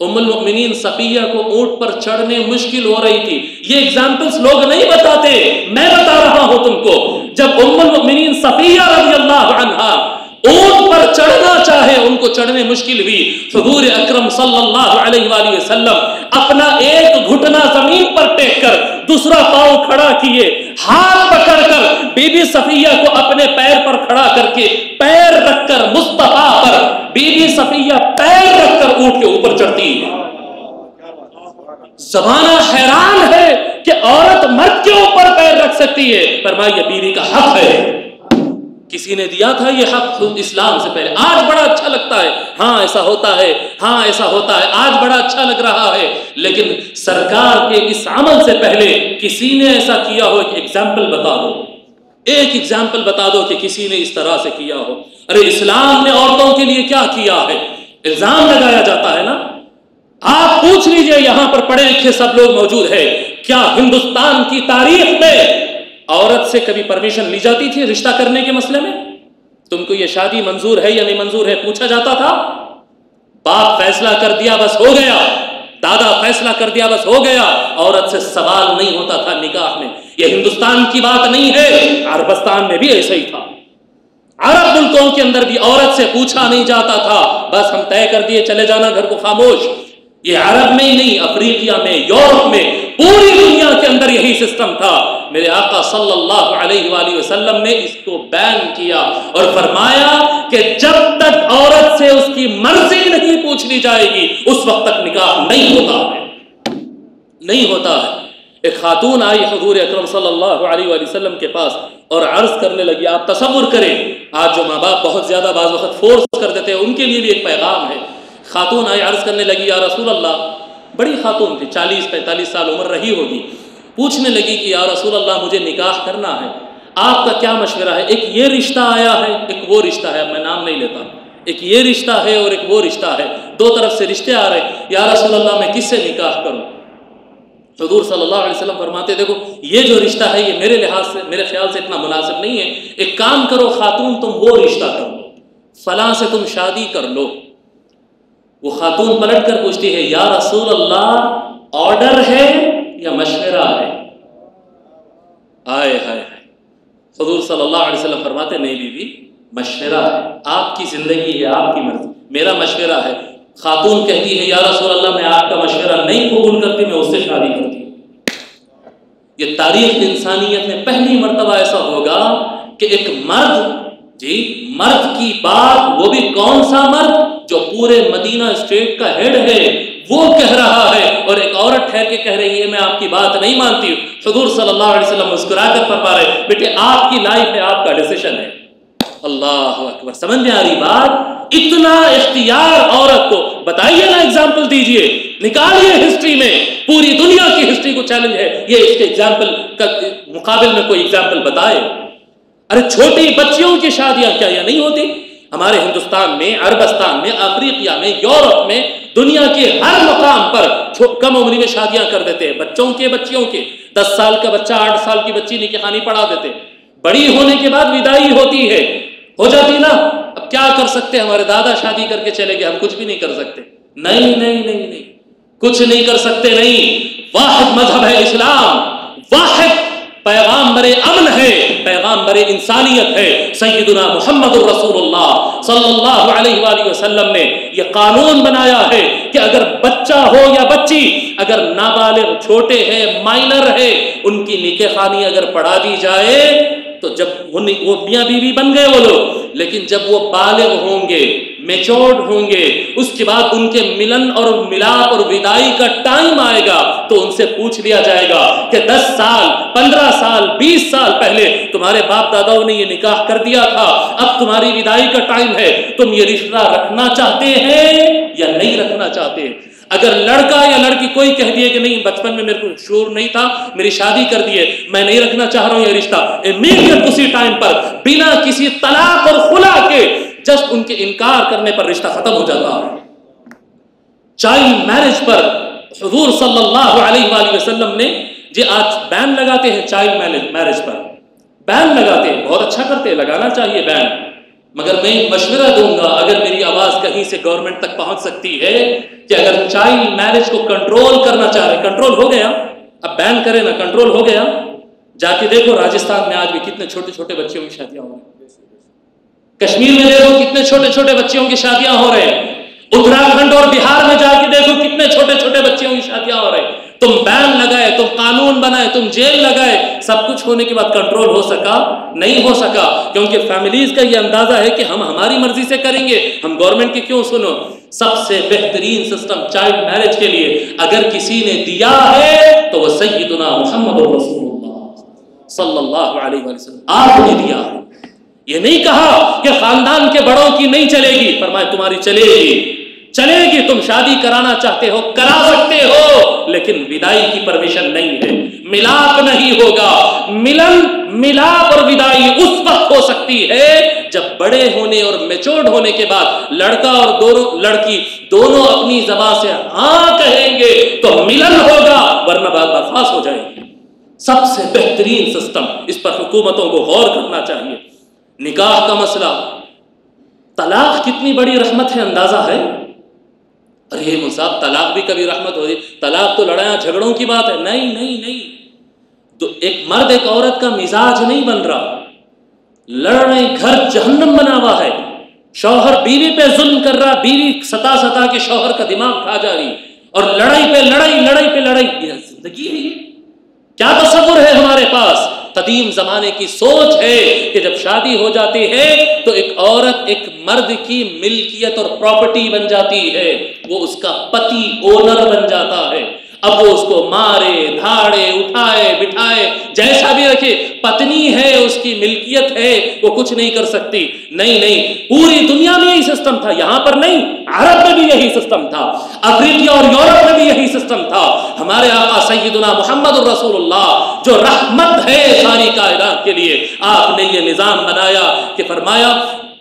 ام المؤمنین صفیہ کو اونٹ پر چڑھنے مشکل ہو رہی تھی۔ یہ ایگزامپلز لوگ نہیں بتاتے، میں بتا رہا ہوں تم کو۔ جب ام المؤمنین صفیہ رضی اللہ عنہا اونٹ پر چڑھنا چاہے، ان کو چڑھنے مشکل ہوئی، حضور اکرم صلی اللہ علیہ وآلہ وسلم اپنا ایک گھٹنا زمین پر ٹیک کر دوسرا پاؤں کھڑا کیے، ہاتھ پکڑ کر بی بی صفیہ کو اپنے پیر پر کھڑا کر کے، پیر رکھ کر مصطفیٰ پر بی بی صفیہ پیر رکھ کر اونٹ کے اوپر چڑھتی ہے۔ زمانہ حیران ہے کہ عورت مرد کے اوپر پیر رکھ سکتی ہے۔ فرمایا بیوی کا حق ہے، کسی نے دیا تھا یہ حق اسلام سے پہلے۔ آج بڑا اچھا لگتا ہے، ہاں ایسا ہوتا ہے، ہاں ایسا ہوتا ہے، آج بڑا اچھا لگ رہا ہے، لیکن سرکار کے اس عمل سے پہلے کسی نے ایسا کیا ہو، ایک ایگزامپل بتا دو، ایک ایگزامپل بتا دو کہ کسی نے اس طرح سے کیا ہو۔ ارے اسلام نے عورتوں کے لیے کیا کیا ہے؟ الزام لگایا جاتا ہے نا۔ آپ پوچھ لیجئے، یہاں پر پڑھے لکھے سب لوگ موجود ہیں، کیا ہندوستان کی تاریخ میں عورت سے کبھی پرمیشن لی جاتی تھی رشتہ کرنے کے مسئلے میں؟ تم کو یہ شادی منظور ہے یا نہیں منظور ہے پوچھا جاتا تھا؟ باپ فیصلہ کر دیا بس ہو گیا، دادا فیصلہ کر دیا بس ہو گیا، عورت سے سوال نہیں ہوتا تھا نکاح میں۔ یہ ہندوستان کی بات نہیں ہے، عربستان میں بھی ایسا ہی تھا۔ عرب ملکوں کے اندر بھی عورت سے پوچھا نہیں جاتا تھا، بس ہم طے کر دیے چلے جانا گھر کو خاموش۔ یہ عرب میں ہی نہیں، افریقہ میں، یورپ میں، پوری دنیا کے اندر یہی سسٹم تھا۔ میرے آقا صلی اللہ علیہ وآلہ وسلم نے اس کو بین کیا اور فرمایا کہ جب تک عورت سے اس کی مرضی نہیں پوچھ لی جائے گی اس وقت تک نکاح نہیں ہوتا ہے۔ نہیں ہوتا ہے۔ ایک خاتون آئی حضور اکرم صلی اللہ علیہ وآلہ وسلم کے پاس اور عرض کرنے لگی، آپ تصور کریں آج جو ماں باپ بہت زیادہ بعض وقت فورس کر دیتے ہیں، ان کے لیے بھی ایک پیغام ہے۔ خاتون آئی عرض کرنے لگی، یا رسول اللہ، بڑی خاتون تھی، 40-45 سال عمر رہی ہوگی، پوچھنے لگی کہ یا رسول اللہ مجھے نکاح کرنا ہے، آپ کا کیا مشورہ ہے؟ ایک یہ رشتہ آیا ہے، ایک وہ رشتہ ہے، میں نام نہیں لیتا، ایک یہ رشتہ ہے اور ایک وہ رشتہ ہے، دو طرف سے رشتے آ رہے، یا رسول اللہ میں کس سے نکاح کروں؟ حضور صلی اللہ علیہ وسلم فرماتے، دیکھو یہ جو رشتہ ہے یہ میرے لحاظ سے، میرے خیال سے اتنا مناسب نہیں ہے، ایک کام کرو خاتون، تم وہ رشتہ کر لو، فلاں سے تم شادی کر لو۔ وہ خاتون پلٹ کر پوچھتی ہے، یا رسول اللہ آرڈر ہے یا مشورہ ہے؟ آئے ہائے، حضور صلی اللہ علیہ وسلم فرماتے، نہیں بیوی، مشورہ ہے، آپ کی زندگی ہے، آپ کی مرضی، میرا مشورہ ہے۔ خاتون کہتی ہے، یا رسول اللہ میں آپ کا مشورہ نہیں قبول کرتی، میں اس سے شادی کرتی ہوں۔ یہ تاریخ انسانیت میں پہلی مرتبہ ایسا ہوگا کہ ایک مرد کی بات، وہ بھی کون سا مرد جو پورے مدینہ اسٹیٹ کا ہیڈ ہے، وہ کہہ رہا ہے، اور ایک عورت ٹھہر کے کہہ رہی ہے میں آپ کی بات نہیں مانتی ہوں۔ حضور صلی اللہ علیہ وسلم مسکرا کر فرما رہے، بیٹے آپ کی لائف ہے، آپ کا ڈیسیشن ہے۔ اللہ اکبر، سمجھ میں آ رہی بات؟ اتنا اختیار عورت کو، بتائیے نا، ایگزامپل دیجئے، نکالیے ہسٹری میں، پوری دنیا کی ہسٹری کو چیلنج ہے، یہ اس کے ایگزامپل کا مقابل میں کوئی ایگزامپل بتائے۔ ارے چھوٹی بچیوں کی شادیاں کیا یہ نہیں ہوتی؟ ہمارے ہندوستان میں، عربستان میں، افریقہ میں، یورپ میں، دنیا کے ہر مقام پر کم عمری میں شادیاں کر دیتے ہیں، بچیوں کے 10 سال کا بچہ 8 سال کی بچی نکاح خوانی پڑھا دیتے، بڑی ہونے کے بعد ودائی ہوتی ہے، ہو جاتی نا، اب کیا کر سکتے، ہمارے دادا شادی کر کے چلے گئے، ہم کچھ بھی نہیں کر سکتے، نہیں، کچھ نہیں کر سکتے، نہیں۔ واحد مذہب ہے اسلام، واحد پیغامبر امن ہے، پیغامبر انسانیت ہے، سیدنا محمد الرسول اللہ صلی اللہ علیہ وآلہ وسلم نے یہ قانون بنایا ہے کہ اگر بچہ ہو یا بچی، اگر نابالغ چھوٹے ہیں، مائنر ہے، ان کی نکاح خوانی اگر پڑھا دی جائے تو جب وہ میاں بیوی بن گئے وہ لوگ، لیکن جب وہ بالغ ہوں گے، میچورڈ ہوں گے، اس کے بعد ان کے ملن اور ملاپ اور ودائی کا ٹائم آئے گا تو ان سے پوچھ لیا جائے گا کہ 10 سال 15 سال 20 سال پہلے تمہارے باپ داداؤں نے یہ نکاح کر دیا تھا، اب تمہاری ودائی کا ٹائم ہے، تم یہ رشتہ رکھنا چاہتے ہیں یا نہیں رکھنا چاہتے؟ اگر لڑکا یا لڑکی کوئی کہہ دیے کہ نہیں بچپن میں میرے کو شعور نہیں تھا، میری شادی کر دیے، میں نہیں رکھنا چاہ رہا ہوں یہ رشتہ، امیڈیٹ اسی ٹائم پر بنا کسی طلاق اور خلا کے جسٹ ان کے انکار کرنے پر رشتہ ختم ہو جاتا ہے۔ چائلڈ میرج پر حضور صلی اللہ علیہ وآلہ وسلم نے جی آج بین لگاتے ہیں، چائلڈ میرج پر بین لگاتے ہیں، بہت اچھا کرتے ہیں، لگانا چاہیے بین، مگر میں مشورہ دوں گا، اگر میری آواز کہیں سے گورنمنٹ تک پہنچ سکتی ہے کہ اگر چائلڈ میرج کو کنٹرول کرنا چاہ رہے، کنٹرول ہو گیا، اب بین کرے نا، کنٹرول ہو گیا، جا کے دیکھو راجستھان میں آج بھی کتنے چھوٹے چھوٹے بچیوں کی شادیاں ہو رہی ہیں، کشمیر میں دیکھو کتنے چھوٹے چھوٹے بچیوں کی شادیاں ہو رہے ہیں، اتراکھنڈ اور بہار میں جا کے دیکھو کتنے چھوٹے چھوٹے بچیوں کی شادیاں ہو رہے ہیں۔ تم بین لگائے، تم قانون بنائے، تم جیل لگائے، سب کچھ ہونے کے بعد کنٹرول ہو سکا؟ نہیں ہو سکا، کیونکہ فیملیز کا یہ اندازہ ہے کہ ہم ہماری مرضی سے کریں گے، ہم گورنمنٹ کی کیوں سنو؟ سب سے بہترین سسٹم چائلڈ میرج کے لیے اگر کسی نے دیا ہے تو وہ سیدنا محمد رسول اللہ صلی اللہ علیہ وسلم آپ نے دیا ہے۔ یہ نہیں کہا کہ خاندان کے بڑوں کی نہیں چلے گی، فرمایا تمہاری چلے گی، تم شادی کرانا چاہتے ہو کرا سکتے ہو، لیکن ودائی کی پرمیشن نہیں ہے، ملاپ نہیں ہوگا۔ ملاپ اور ودائی اس وقت ہو سکتی ہے جب بڑے ہونے اور میچورڈ ہونے کے بعد لڑکا اور لڑکی دونوں اپنی زبان سے ہاں کہیں گے تو ملن ہوگا، ورنہ بات برخاست ہو جائے گی۔ سب سے بہترین سسٹم، اس پر حکومتوں کو غور کرنا چاہیے۔ نکاح کا مسئلہ، طلاق کتنی بڑی رحمت ہے، اندازہ ہے؟ ارے مصعب طلاق بھی کبھی رحمت ہوتی، طلاق تو لڑائیاں جھگڑوں کی بات ہے، نہیں، تو ایک مرد ایک عورت کا مزاج نہیں بن رہا، لڑ رہے، گھر جہنم بنا ہوا ہے، شوہر بیوی پہ ظلم کر رہا، بیوی ستا کے شوہر کا دماغ کھا جا رہی، اور لڑائی پہ لڑائی، یہ زندگی ہے؟ یہ کیا تصور ہے ہمارے پاس؟ قدیم زمانے کی سوچ ہے کہ جب شادی ہو جاتی ہے تو ایک عورت ایک مرد کی ملکیت اور پراپرٹی بن جاتی ہے، وہ اس کا پتی، اونر بن جاتا ہے۔ اب وہ اس کو مارے دھاڑے اٹھائے بٹھائے جیسا بھی رکھے، پتنی ہے اس کی ملکیت ہے، وہ کچھ نہیں کر سکتی۔ نہیں، پوری دنیا میں یہی سسٹم تھا، یہاں پر نہیں، عرب میں بھی یہی سسٹم تھا، افریقہ اور یورپ میں بھی یہی سسٹم تھا۔ ہمارے آقا سیدنا محمد الرسول اللہ جو رحمت ہے ساری کائنات کے لیے، آپ نے یہ نظام بنایا کہ فرمایا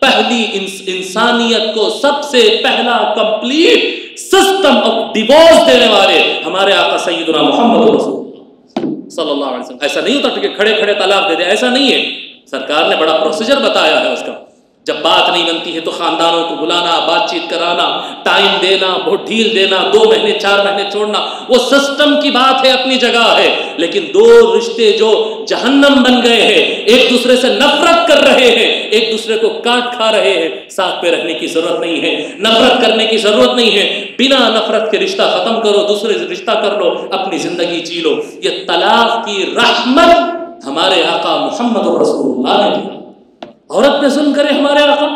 پہلی انسانیت کو سب سے پہلا کمپلیٹ سسٹم آف ڈیورس دینے والے ہمارے آقا سیدنا محمد رسول اللہ صلی اللہ علیہ وسلم۔ ایسا نہیں ہوتا کہ کھڑے کھڑے طلاق دے دے، ایسا نہیں ہے، سرکار نے بڑا پروسیجر بتایا ہے اس کا۔ جب بات نہیں بنتی ہے تو خاندانوں کو بلانا، بات چیت کرانا، ٹائم دینا، بہت ڈھیل دینا، 2 مہینے 4 مہینے چھوڑنا، وہ سسٹم کی بات ہے، اپنی جگہ ہے۔ لیکن 2 رشتے جو جہنم بن گئے ہیں، ایک دوسرے سے نفرت کر رہے ہیں، ایک دوسرے کو کاٹ کھا رہے ہیں، ساتھ پہ رہنے کی ضرورت نہیں ہے، نفرت کرنے کی ضرورت نہیں ہے، بنا نفرت کے رشتہ ختم کرو، دوسرے سے رشتہ کر لو، اپنی زندگی جی لو۔ یہ طلاق کی رحمت ہمارے آقا محمد رسول اللہ نے دیا۔ عورت پہ ظلم کرے ہمارے آقا؟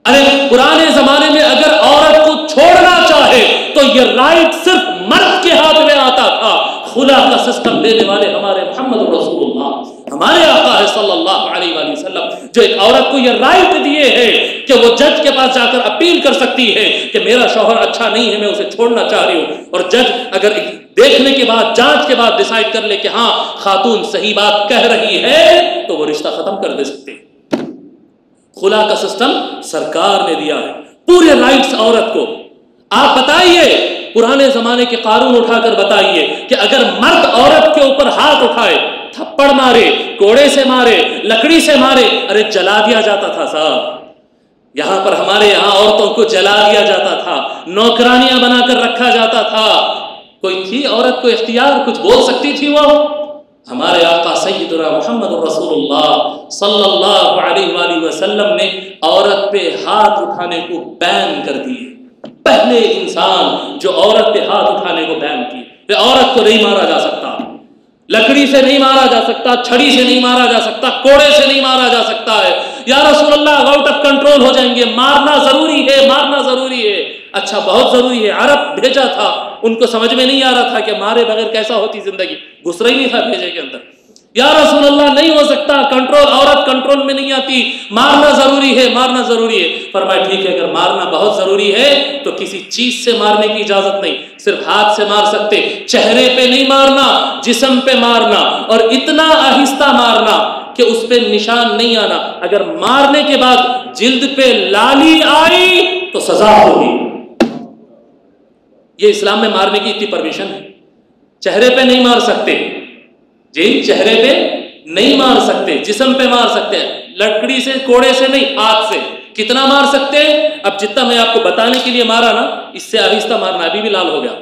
ارے پرانے زمانے میں اگر عورت کو چھوڑنا چاہے تو یہ رائٹ صرف مرد کے ہاتھ میں آتا تھا۔ خلا کا سسٹم دینے والے ہمارے محمد رسول اللہ، ہمارے آقا ہے صلی اللہ علیہ وآلہ وسلم، جو ایک عورت کو یہ رائٹ دیے ہیں کہ وہ جج کے پاس جا کر اپیل کر سکتی ہے کہ میرا شوہر اچھا نہیں ہے، میں اسے چھوڑنا چاہ رہی ہوں، اور جج اگر دیکھنے کے بعد، جانچ کے بعد ڈیسائیڈ کر لے کہ ہاں خاتون صحیح بات کہہ رہی ہے تو وہ رشتہ ختم کر دے سکتے۔ خلا کا سسٹم سرکار نے دیا ہے، پورے رائٹس عورت کو۔ آپ بتائیے پرانے زمانے کے قانون اٹھا کر بتائیے کہ اگر مرد عورت کے اوپر ہاتھ اٹھائے، تھپڑ مارے، کوڑے سے مارے، لکڑی سے مارے، ارے جلا دیا جاتا تھا صاحب۔ یہاں پر ہمارے یہاں عورتوں کو جلا دیا جاتا تھا، نوکرانیاں بنا کر رکھا جاتا تھا۔ کوئی تھی عورت کو اختیار، کچھ بول سکتی تھی وہ؟ ہمارے آقا سیدنا محمد رسول اللہ صلی اللہ علیہ وآلہ وسلم نے عورت پہ ہاتھ اٹھانے کو بین کر دیے۔ پہلے انسان جو عورت پہ ہاتھ اٹھانے کو بین کی، کہ عورت کو نہیں مارا جا سکتا، لکڑی سے نہیں مارا جا سکتا، چھڑی سے نہیں مارا جا سکتا، کوڑے سے نہیں مارا جا سکتا ہے۔ یا رسول اللہ آؤٹ آف کنٹرول ہو جائیں گے، مارنا ضروری ہے، مارنا ضروری ہے۔ اچھا بہت ضروری ہے، عرب بھیجا تھا، ان کو سمجھ میں نہیں آ رہا تھا کہ مارے بغیر کیسا ہوتی زندگی، گھس رہی نہیں تھا بھیجے کے اندر۔ یا رسول اللہ نہیں ہو سکتا، کنٹرول، عورت کنٹرول میں نہیں آتی، مارنا ضروری ہے، مارنا ضروری ہے۔ فرمایا ٹھیک ہے، اگر مارنا بہت ضروری ہے تو کسی چیز سے مارنے کی اجازت نہیں، صرف ہاتھ سے مار سکتے، چہرے پہ نہیں مارنا، جسم پہ مارنا، اور اتنا آہستہ مارنا کہ اس پہ نشان نہیں آنا۔ اگر مارنے کے بعد جلد پہ لالی آئی تو سزا ہوگی۔ یہ اسلام میں مارنے کی اتنی پرمیشن ہے۔ چہرے پہ نہیں مار سکتے، جی چہرے پہ نہیں مار سکتے، جسم پہ مار سکتے ہیں، لکڑی سے کوڑے سے نہیں، ہاتھ سے۔ کتنا مار سکتے ہیں؟ اب جتنا میں آپ کو بتانے کے لیے مارا نا، اس سے آہستہ مارنا، ابھی بھی لال ہو گیا،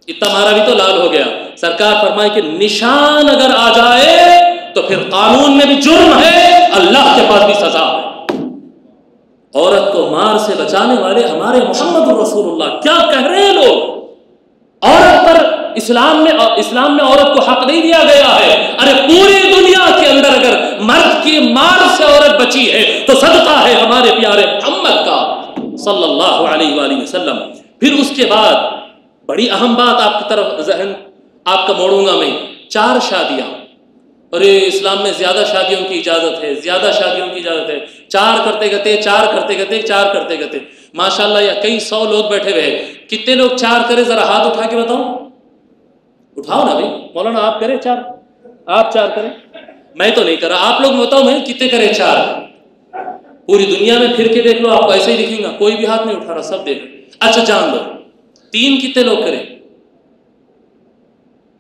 اتنا مارا بھی تو لال ہو گیا۔ سرکار فرمائے کہ نشان اگر آ جائے تو پھر قانون میں بھی جرم ہے، اللہ کے پاس بھی سزا ہے۔ عورت کو مار سے بچانے والے ہمارے محمد رسول اللہ، کیا کہہ رہے ہیں لوگ؟ عورت پر اسلام میں عورت کو حق نہیں دیا گیا ہے۔ ارے پوری دنیا کے اندر اگر مرد کی مار سے عورت بچی ہے تو صدقہ ہے ہمارے پیارے محمد کا صلی اللہ علیہ وآلہ وسلم۔ پھر اس کے بعد بڑی اہم بات آپ کی طرف ذہن آپ کا موڑوں گا میں، 4 شادیاں۔ اور اسلام میں زیادہ شادیوں کی اجازت ہے، زیادہ شادیوں کی اجازت ہے، 4 کرتے کرتے ماشاءاللہ یا کئی 100 لوگ بیٹھے ہوئے ہیں۔ کتنے لوگ 4 کرے؟ ذرا ہاتھ اٹھا کے بتاؤ، اٹھاؤ نا بھائی، مولانا آپ کریں 4، آپ 4 کریں، میں تو نہیں کر رہا، آپ لوگ بتاؤ میں کتنے کرے 4؟ پوری دنیا میں پھر کے دیکھ لو، آپ کو ایسے ہی دکھیں گا، کوئی بھی ہاتھ نہیں اٹھا رہا، سب دیکھ۔ اچھا جان لو 3 کتنے لوگ کریں؟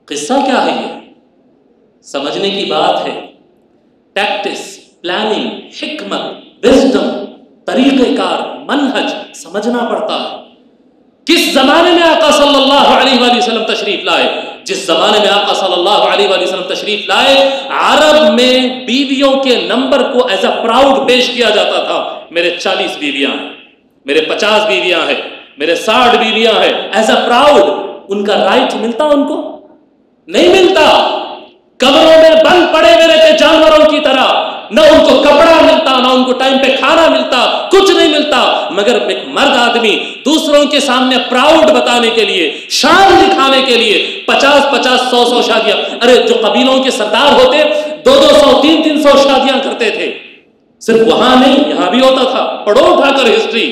قصہ کیا ہے؟ یہ سمجھنے کی بات ہے، ٹیکٹس، پلاننگ، حکمت، وزڈم، طریقہ کار، منہج سمجھنا پڑتا ہے۔ کس زمانے میں آقا صلی اللہ علیہ وآلہ وسلم تشریف لائے؟ جس زمانے میں آقا صلی اللہ علیہ وآلہ وسلم تشریف لائے، عرب میں بیویوں کے نمبر کو ایز اے پراؤڈ پیش کیا جاتا تھا۔ میرے 40 بیویاں ہیں، میرے 50 بیویاں ہیں، میرے 60 بیویاں ہیں، ایز اے پراؤڈ۔ ان کا رائٹ ملتا ان کو؟ نہیں ملتا۔ کمروں میں بند پڑے ہوئے رہتے جانوروں کی طرح، نہ ان کو کپڑا ملتا، نہ ان کو ٹائم پہ کھانا ملتا، کچھ نہیں ملتا۔ مگر ایک مرد آدمی دوسروں کے سامنے پراؤڈ بتانے کے لیے، شان دکھانے کے لیے 50-50 100-100 شادیاں، ارے جو قبیلوں کے سردار ہوتے 200-200 300-300 شادیاں کرتے تھے. صرف وہاں نہیں، یہاں بھی ہوتا تھا. پڑھو اٹھا کر ہسٹری،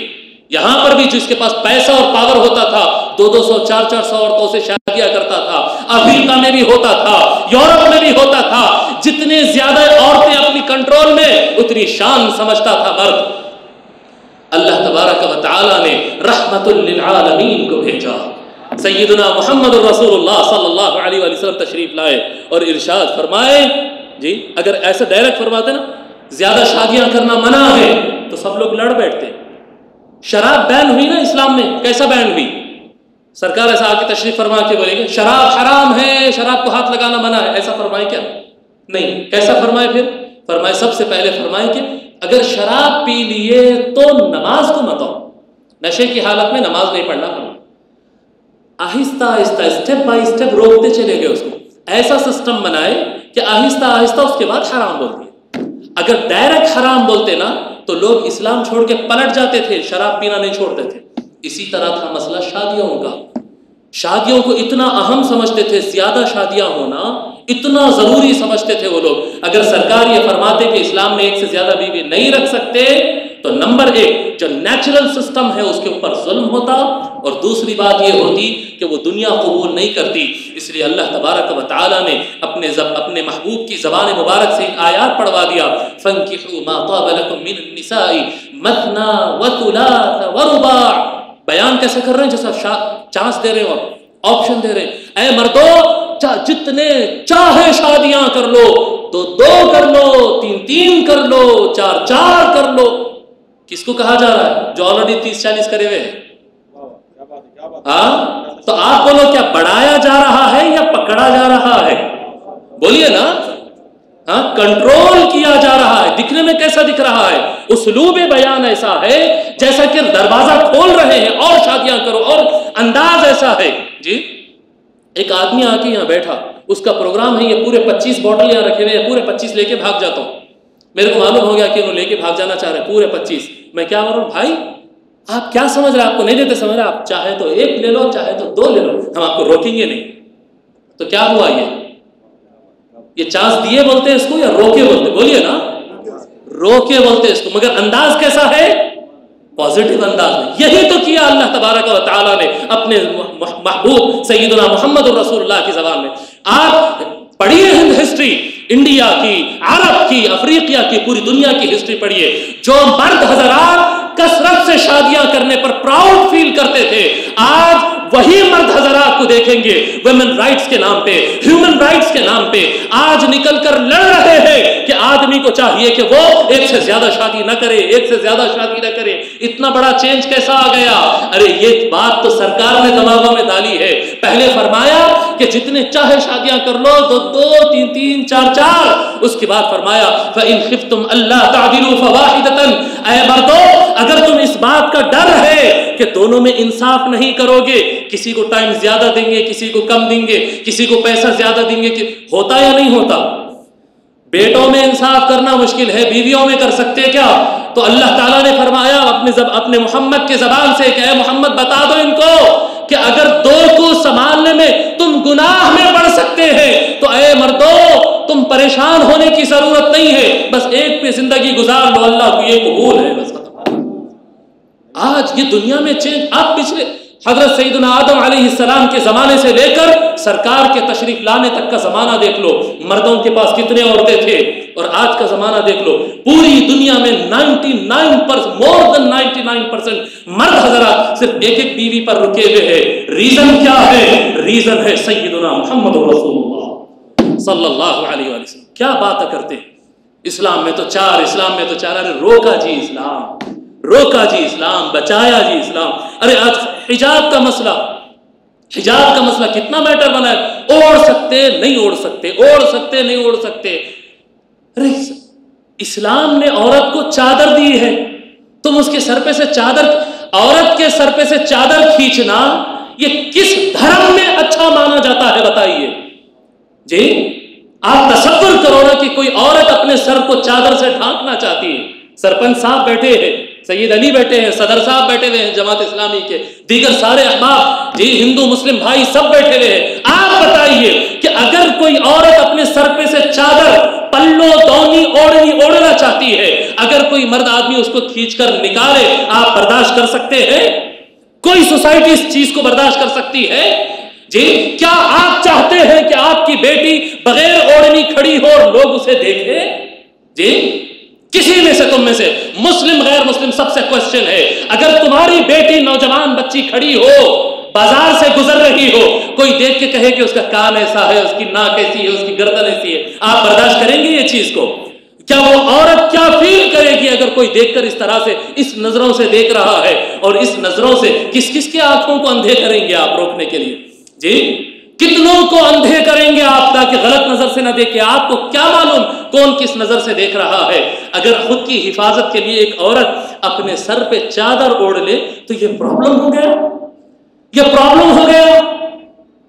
یہاں پر بھی جس کے پاس پیسہ اور پاور ہوتا تھا 200-200 400-400 عورتوں سے شادیاں کرتا تھا. افریقہ میں بھی ہوتا تھا، یورپ میں بھی ہوتا تھا. جتنے زیادہ عورتیں اپنی کنٹرول میں اتنی شان سمجھتا تھا مرد. اللہ تبارک و تعالی نے رحمت للعالمین کو بھیجا. سیدنا محمد رسول اللہ صلی اللہ علیہ وآلہ وسلم تشریف لائے اور ارشاد فرمائے. جی اگر ایسا ڈائریکٹ فرماتے نا زیادہ شادیاں کرنا منع ہے تو سب لوگ لڑ بیٹھتے. شراب بین ہوئی نا اسلام میں، کیسا بین ہوئی؟ سرکار ایسا آ کے تشریف فرما کے بولے گے شراب حرام ہے، شراب کو ہاتھ لگانا منع ہے، ایسا فرمائے کیا؟ نہیں. کیسا فرمائے پھر؟ فرمائے سب سے پہلے فرمائے کہ اگر شراب پی لیے تو نماز کو مت آؤ. نشے کی حالت میں نماز نہیں پڑھنا. آہستہ آہستہ اسٹیپ بائی اسٹیپ روکتے چلے گئے اس کو. ایسا سسٹم بنائے کہ آہستہ آہستہ اس کے بعد حرام بول دیے. اگر ڈائریکٹ حرام بولتے نا تو لوگ اسلام چھوڑ کے پلٹ جاتے تھے، شراب پینا نہیں چھوڑتے تھے. اسی طرح تھا مسئلہ شادیوں کا. شادیوں کو اتنا اہم سمجھتے تھے، زیادہ شادیاں ہونا اتنا ضروری سمجھتے تھے وہ لوگ. اگر سرکار یہ فرماتے کہ اسلام میں ایک سے زیادہ بیوی نہیں رکھ سکتے تو نمبر ایک جو نیچرل سسٹم ہے اس کے اوپر ظلم ہوتا، اور دوسری بات یہ ہوتی کہ وہ دنیا قبول نہیں کرتی. اس لیے اللہ تبارک و تعالی نے اپنے محبوب کی زبان مبارک سے ایک آیات پڑھوا دیا فَانْكِحُوا مَا طَابَ لَكُم مِّنَ النِّسَاءِ مَثْنَىٰ وَثُلَاثَ وَرُبَاعَ. بیان کیسے کر رہے ہیں جیسا چانس دے رہے ہیں اور آپشن دے رہے ہیں. اے مردو جتنے چاہے شادیاں کر لو، 2 کر لو، 3 کر لو، 4 کر لو. کس کو کہا جا رہا ہے؟ جو آلریڈی 30-40 کرے ہوئے ہیں. ہاں تو آپ بولو کیا بڑھایا جا رہا ہے یا پکڑا جا رہا ہے؟ بولیے نا. ہاں کنٹرول کیا جا رہا ہے. دکھنے میں کیسا دکھ رہا ہے؟ اسلوب بیان ایسا ہے جیسا کہ دروازہ کھول رہے ہیں اور شادیاں کرو، اور انداز ایسا ہے. جی ایک آدمی آ کے یہاں بیٹھا، اس کا پروگرام ہے یہ پورے 25 بوٹل یہاں رکھے ہوئے ہیں، پورے 25 لے کے بھاگ جاتا ہوں. میرے کو معلوم ہو گیا کہ انہوں لے کے بھاگ جانا چاہ رہے ہیں پورے 25. میں کیا بول رہا ہوں بھائی آپ کیا سمجھ رہے ہیں؟ آپ کو نہیں دیتے سمجھ رہے، آپ چاہے تو 1 لے لو چاہے تو 2 لے لو، ہم آپ کو روکیں گے نہیں. تو کیا ہوا یہ چانس دیے بولتے ہیں اس کو یا روکے بولتے؟ بولیے نا. روکے بولتے اس کو، مگر انداز کیسا ہے؟ پازیٹیو انداز میں. یہی تو کیا اللہ تبارک و تعالیٰ نے اپنے محبوب سیدنا محمد رسول اللہ کی زبان میں. آپ پڑھیے ہند ہسٹری، انڈیا کی، عرب کی، افریقہ کی، پوری دنیا کی ہسٹری پڑھیے. جو مرد حضرات کثرت سے شادیاں کرنے پر پراؤڈ فیل کرتے تھے، آج وہی مرد حضرات کو دیکھیں گے ویمن رائٹس کے نام پہ، ہیومن رائٹس کے نام پہ آج نکل کر لڑ رہے ہیں کہ آدمی کو چاہیے کہ وہ 1 سے زیادہ شادی نہ کرے، 1 سے زیادہ شادی نہ کرے. اتنا بڑا چینج کیسا آ گیا؟ ارے یہ بات تو سرکار نے دماغوں میں ڈالی ہے. پہلے فرمایا کہ جتنے چاہے شادیاں کر لو، 2 3 4. اس کے بعد فرمایا فَإِنْ خِفْتُمْ أَلَّا تَعْدِلُوا فَوَاحِدَةً. اے مردو اگر تم اس بات کا ڈر ہے کہ دونوں میں انصاف نہیں کرو گے، کسی کو ٹائم زیادہ دیں گے، کسی کو کم دیں گے، کسی کو پیسہ زیادہ دیں گے، ہوتا یا نہیں ہوتا؟ بیٹوں میں انصاف کرنا مشکل ہے، بیویوں میں کر سکتے کیا؟ تو اللہ تعالیٰ نے فرمایا اپنے محمد کے زبان سے کہ اے محمد بتا دو ان کو کہ اگر 2 کو سنبھالنے میں تم گناہ میں پڑ سکتے ہیں تو اے مردو تم پریشان ہونے کی ضرورت نہیں ہے، بس 1 پہ زندگی گزار لو، اللہ کو یہ قبول ہے. بس آج یہ دنیا میں چینج. آپ پچھلے حضرت سیدنا آدم علیہ السلام کے زمانے سے لے کر سرکار کے تشریف لانے تک کا زمانہ دیکھ لو، مردوں کے پاس کتنے عورتیں تھے، اور آج کا زمانہ دیکھ لو. پوری دنیا میں 99% مور دین 99% مرد حضرات صرف 1 بیوی پر رکے ہوئے ہیں. ریزن کیا ہے؟ ریزن ہے سیدنا محمد رسول اللہ صلی اللہ علیہ وسلم. کیا بات کرتے ہیں؟ اسلام میں تو 4، اسلام میں تو 4. ارے روکا جی اسلام، روکا جی اسلام، بچایا جی اسلام. ارے آج حجاب کا مسئلہ کتنا میٹر بنا ہے. اوڑھ سکتے نہیں اوڑھ سکتے، اوڑھ سکتے نہیں اوڑھ سکتے. ارے اسلام نے عورت کو چادر دی ہے، تم اس کے سر پہ سے چادر، عورت کے سر پہ سے چادر کھینچنا یہ کس دھرم میں اچھا مانا جاتا ہے بتائیے جی؟ آپ تصور کرو نا کہ کوئی عورت اپنے سر کو چادر سے ڈھانکنا چاہتی ہے. سرپنچ صاحب بیٹھے ہیں، سید علی بیٹھے ہیں، صدر صاحب بیٹھے ہوئے ہیں جماعت اسلامی کے، دیگر سارے احباب جی ہندو مسلم بھائی سب بیٹھے ہوئے ہیں. آپ بتائیے کہ اگر کوئی عورت اپنے سر پہ سے چادر پلو دونی اوڑھنا چاہتی ہے، اگر کوئی مرد آدمی اس کو کھینچ کر نکالے، آپ برداشت کر سکتے ہیں؟ کوئی سوسائٹی اس چیز کو برداشت کر سکتی ہے؟ جی کیا آپ چاہتے ہیں کہ آپ کی بیٹی بغیر اوڑھنی کھڑی ہو اور لوگ اسے دیکھیں؟ جی کسی میں سے تم میں سے مسلم غیر مسلم سب سے کوشچن ہے، اگر تمہاری بیٹی نوجوان بچی کھڑی ہو، بازار سے گزر رہی ہو، کوئی دیکھ کے کہے کہ اس کا کان ایسا ہے، اس کی ناک ایسی ہے، اس کی گردن ایسی ہے، آپ برداشت کریں گے یہ چیز کو؟ کیا وہ عورت کیا فیل کرے گی اگر کوئی دیکھ کر اس طرح سے اس نظروں سے دیکھ رہا ہے؟ اور اس نظروں سے کس کس کے آنکھوں کو اندھے کریں گے آپ روکنے کے لیے؟ جی کتنوں کو اندھے کریں گے آپ تاکہ غلط نظر سے نہ دیکھے؟ آپ کو کیا معلوم کون کس نظر سے دیکھ رہا ہے؟ اگر خود کی حفاظت کے لیے ایک عورت اپنے سر پہ چادر اوڑھ لے تو یہ پرابلم ہو گیا، یہ پرابلم ہو گیا.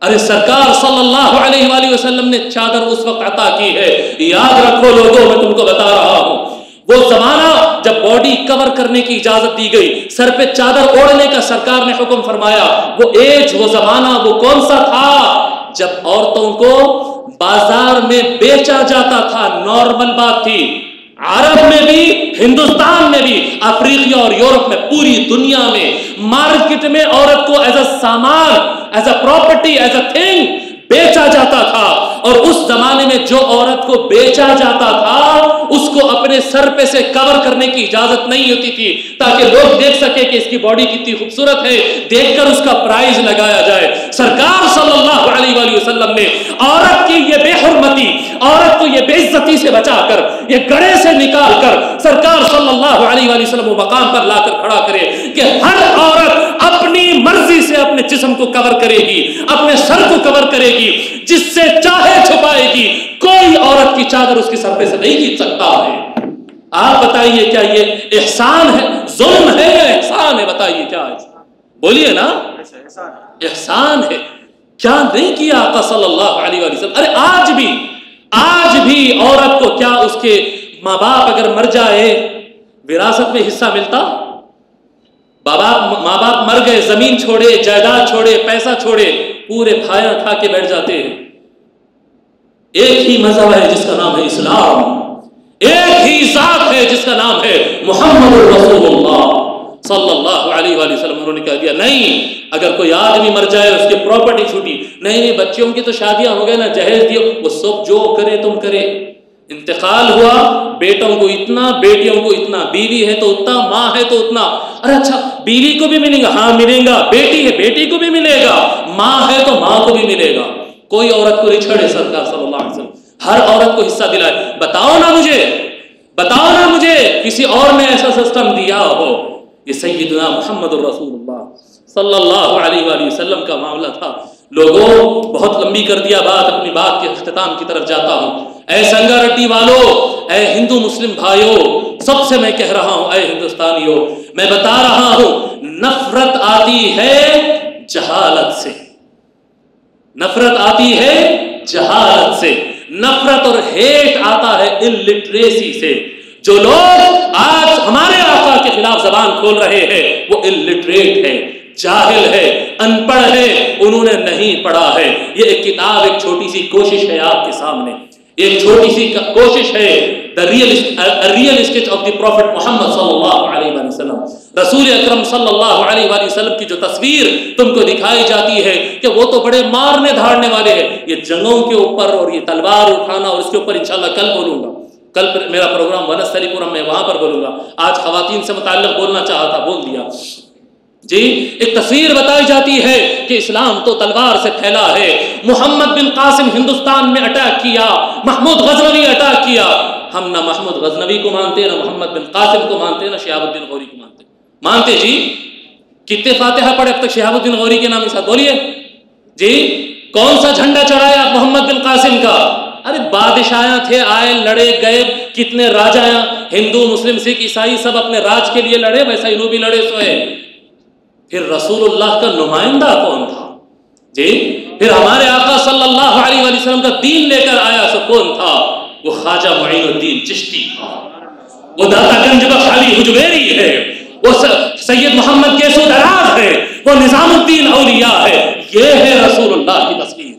ارے سرکار صلی اللہ علیہ وآلہ وسلم نے چادر اس وقت عطا کی ہے، یاد رکھو لوگوں، میں تم کو بتا رہا ہوں وہ زمانہ جب باڈی کور کرنے کی اجازت دی گئی، سر پہ چادر اوڑھنے کا سرکار نے حکم فرمایا، وہ ایج، وہ زمانہ، وہ کون سا تھا جب عورتوں کو بازار میں بیچا جاتا تھا؟ نارمل بات تھی. عرب میں بھی، ہندوستان میں بھی، افریقہ اور یورپ میں، پوری دنیا میں مارکیٹ میں عورت کو ایز اے سامان، as a property, as a thing بیچا جاتا تھا. اور اس زمانے میں جو عورت کو بیچا جاتا تھا اس کو اپنے سر پہ سے کور کرنے کی اجازت نہیں ہوتی تھی تاکہ لوگ دیکھ سکے کہ اس کی باڈی کتنی خوبصورت ہے، دیکھ کر اس کا پرائز لگایا جائے. سرکار صلی اللہ علیہ وآلہ وسلم نے عورت کی یہ بے حرمتی، عورت کو یہ بے عزتی سے بچا کر، یہ گڑھے سے نکال کر سرکار صلی اللہ علیہ وآلہ وسلم وہ مقام پر لا کر کھڑا کرے کہ ہر عورت اپنی مرضی سے اپنے جسم کو کور کرے گی، اپنے سر کو کور کرے گی، جس سے چاہے چھپائے گی. کوئی عورت کی چادر اس کے سر پہ سے نہیں کھینچ سکتا ہے. آپ بتائیے کیا یہ احسان ہے، ظلم ہے یا احسان ہے؟ بتائیے کیا ہے؟ بولیے نا، احسان ہے. کیا نہیں کیا آقا صلی اللہ علیہ وآلہ وسلم؟ ارے آج بھی عورت کو کیا اس کے ماں باپ اگر مر جائے وراثت میں حصہ ملتا؟ ماں باپ مر گئے، زمین چھوڑے، جائیداد چھوڑے، پیسہ چھوڑے، پورے بھائیاں کھا کے بیٹھ جاتے ہیں. ایک ہی مذہب ہے جس کا نام ہے اسلام، ایک ہی ذات ہے جس کا نام ہے محمد رسول اللہ صلی اللہ علیہ وآلہ وسلم. انہوں نے کہہ دیا نہیں، اگر کوئی آدمی مر جائے اس کی پراپرٹی چھوٹی نہیں، بچوں کی تو شادیاں ہو گئے نا، جہیز دیو، وہ سب جو کرے تم کرے. انتقال ہوا، بیٹوں کو اتنا، بیٹیوں کو اتنا، بیوی ہے تو اتنا، ماں ہے تو اتنا. ارے اچھا بیوی کو بھی ملے گا؟ ہاں ملے گا. بیٹی ہے بیٹی کو بھی ملے گا، ماں ہے تو ماں کو بھی ملے گا. کوئی عورت کو نہیں چھڑے سرکار صلی اللہ علیہ وسلم، ہر عورت کو حصہ دلائے. بتاؤ نا مجھے کسی اور نے ایسا سسٹم دیا ہو. یہ سیدنا محمد الرسول اللہ صلی اللہ علیہ وآلہ وسلم کا معاملہ تھا. لوگوں بہت لمبی کر دیا بات، اپنی بات کے اختتام کی طرف جاتا ہوں. اے سنگا رڈی والو، اے ہندو مسلم بھائیو، سب سے میں کہہ رہا ہوں، اے ہندوستانیو، میں بتا رہا ہوں، نفرت آتی ہے جہالت سے، نفرت آتی ہے جہالت سے، نفرت اور ہیٹ آتا ہے الٹریسی سے. جو لوگ آج ہمارے آقا کے خلاف زبان کھول رہے ہیں وہ الٹریٹ ہے، جاہل ہے، ان پڑھ ہے، انہوں نے نہیں پڑھا ہے. یہ ایک کتاب، ایک چھوٹی سی کوشش ہے آپ کے سامنے، ایک چھوٹی سی کوشش ہے، real sketch of the prophet Muhammad صلی اللہ علیہ وآلہ وسلم. رسول اکرم صلی اللہ علیہ وآلہ وسلم کی جو تصویر تم کو دکھائی جاتی ہے کہ وہ تو بڑے مارنے دھاڑنے والے ہیں. یہ جنگوں کے اوپر اور یہ تلوار اٹھانا اور اس کے اوپر انشاءاللہ کل بولوں گا، کل میرا پروگرام ونستری پورم میں، وہاں پر بولوں گا. آج خواتین سے متعلق بولنا چاہا تھا، بول دیا. جی ایک تصویر بتائی جاتی ہے کہ اسلام تو تلوار سے پھیلا ہے. محمد بن قاسم ہندوستان میں اٹیک کیا، محمود غزنوی اٹیک کیا. ہم نہ محمود غزنوی کو مانتے، نہ محمد بن قاسم کو مانتے، نہ شہاب الدین غوری کو مانتے. جی کتنے فاتحہ پڑھے اب تک شہاب الدین غوری کے نام کے ساتھ؟ بولیے جی. کون سا جھنڈا چڑھایا محمد بن قاسم کا؟ ارے بادشاہ تھے، آئے لڑے گئے، کتنے راجا، ہندو مسلم سکھ عیسائی سب اپنے راج کے لیے لڑے، ویسا انہوں بھی لڑے سوئے. پھر رسول اللہ کا نمائندہ کون تھا؟ جی پھر ہمارے آقا صلی اللہ علیہ وآلہ وسلم کا دین لے کر آیا سو کون تھا؟ وہ خواجہ معین الدین چشتی تھا، وہ داتا گنج بخش علی حجویری ہے، محمد گیسو دراز ہے، وہ نظام الدین اولیاء ہے۔ یہ ہے رسول اللہ کی تصویر،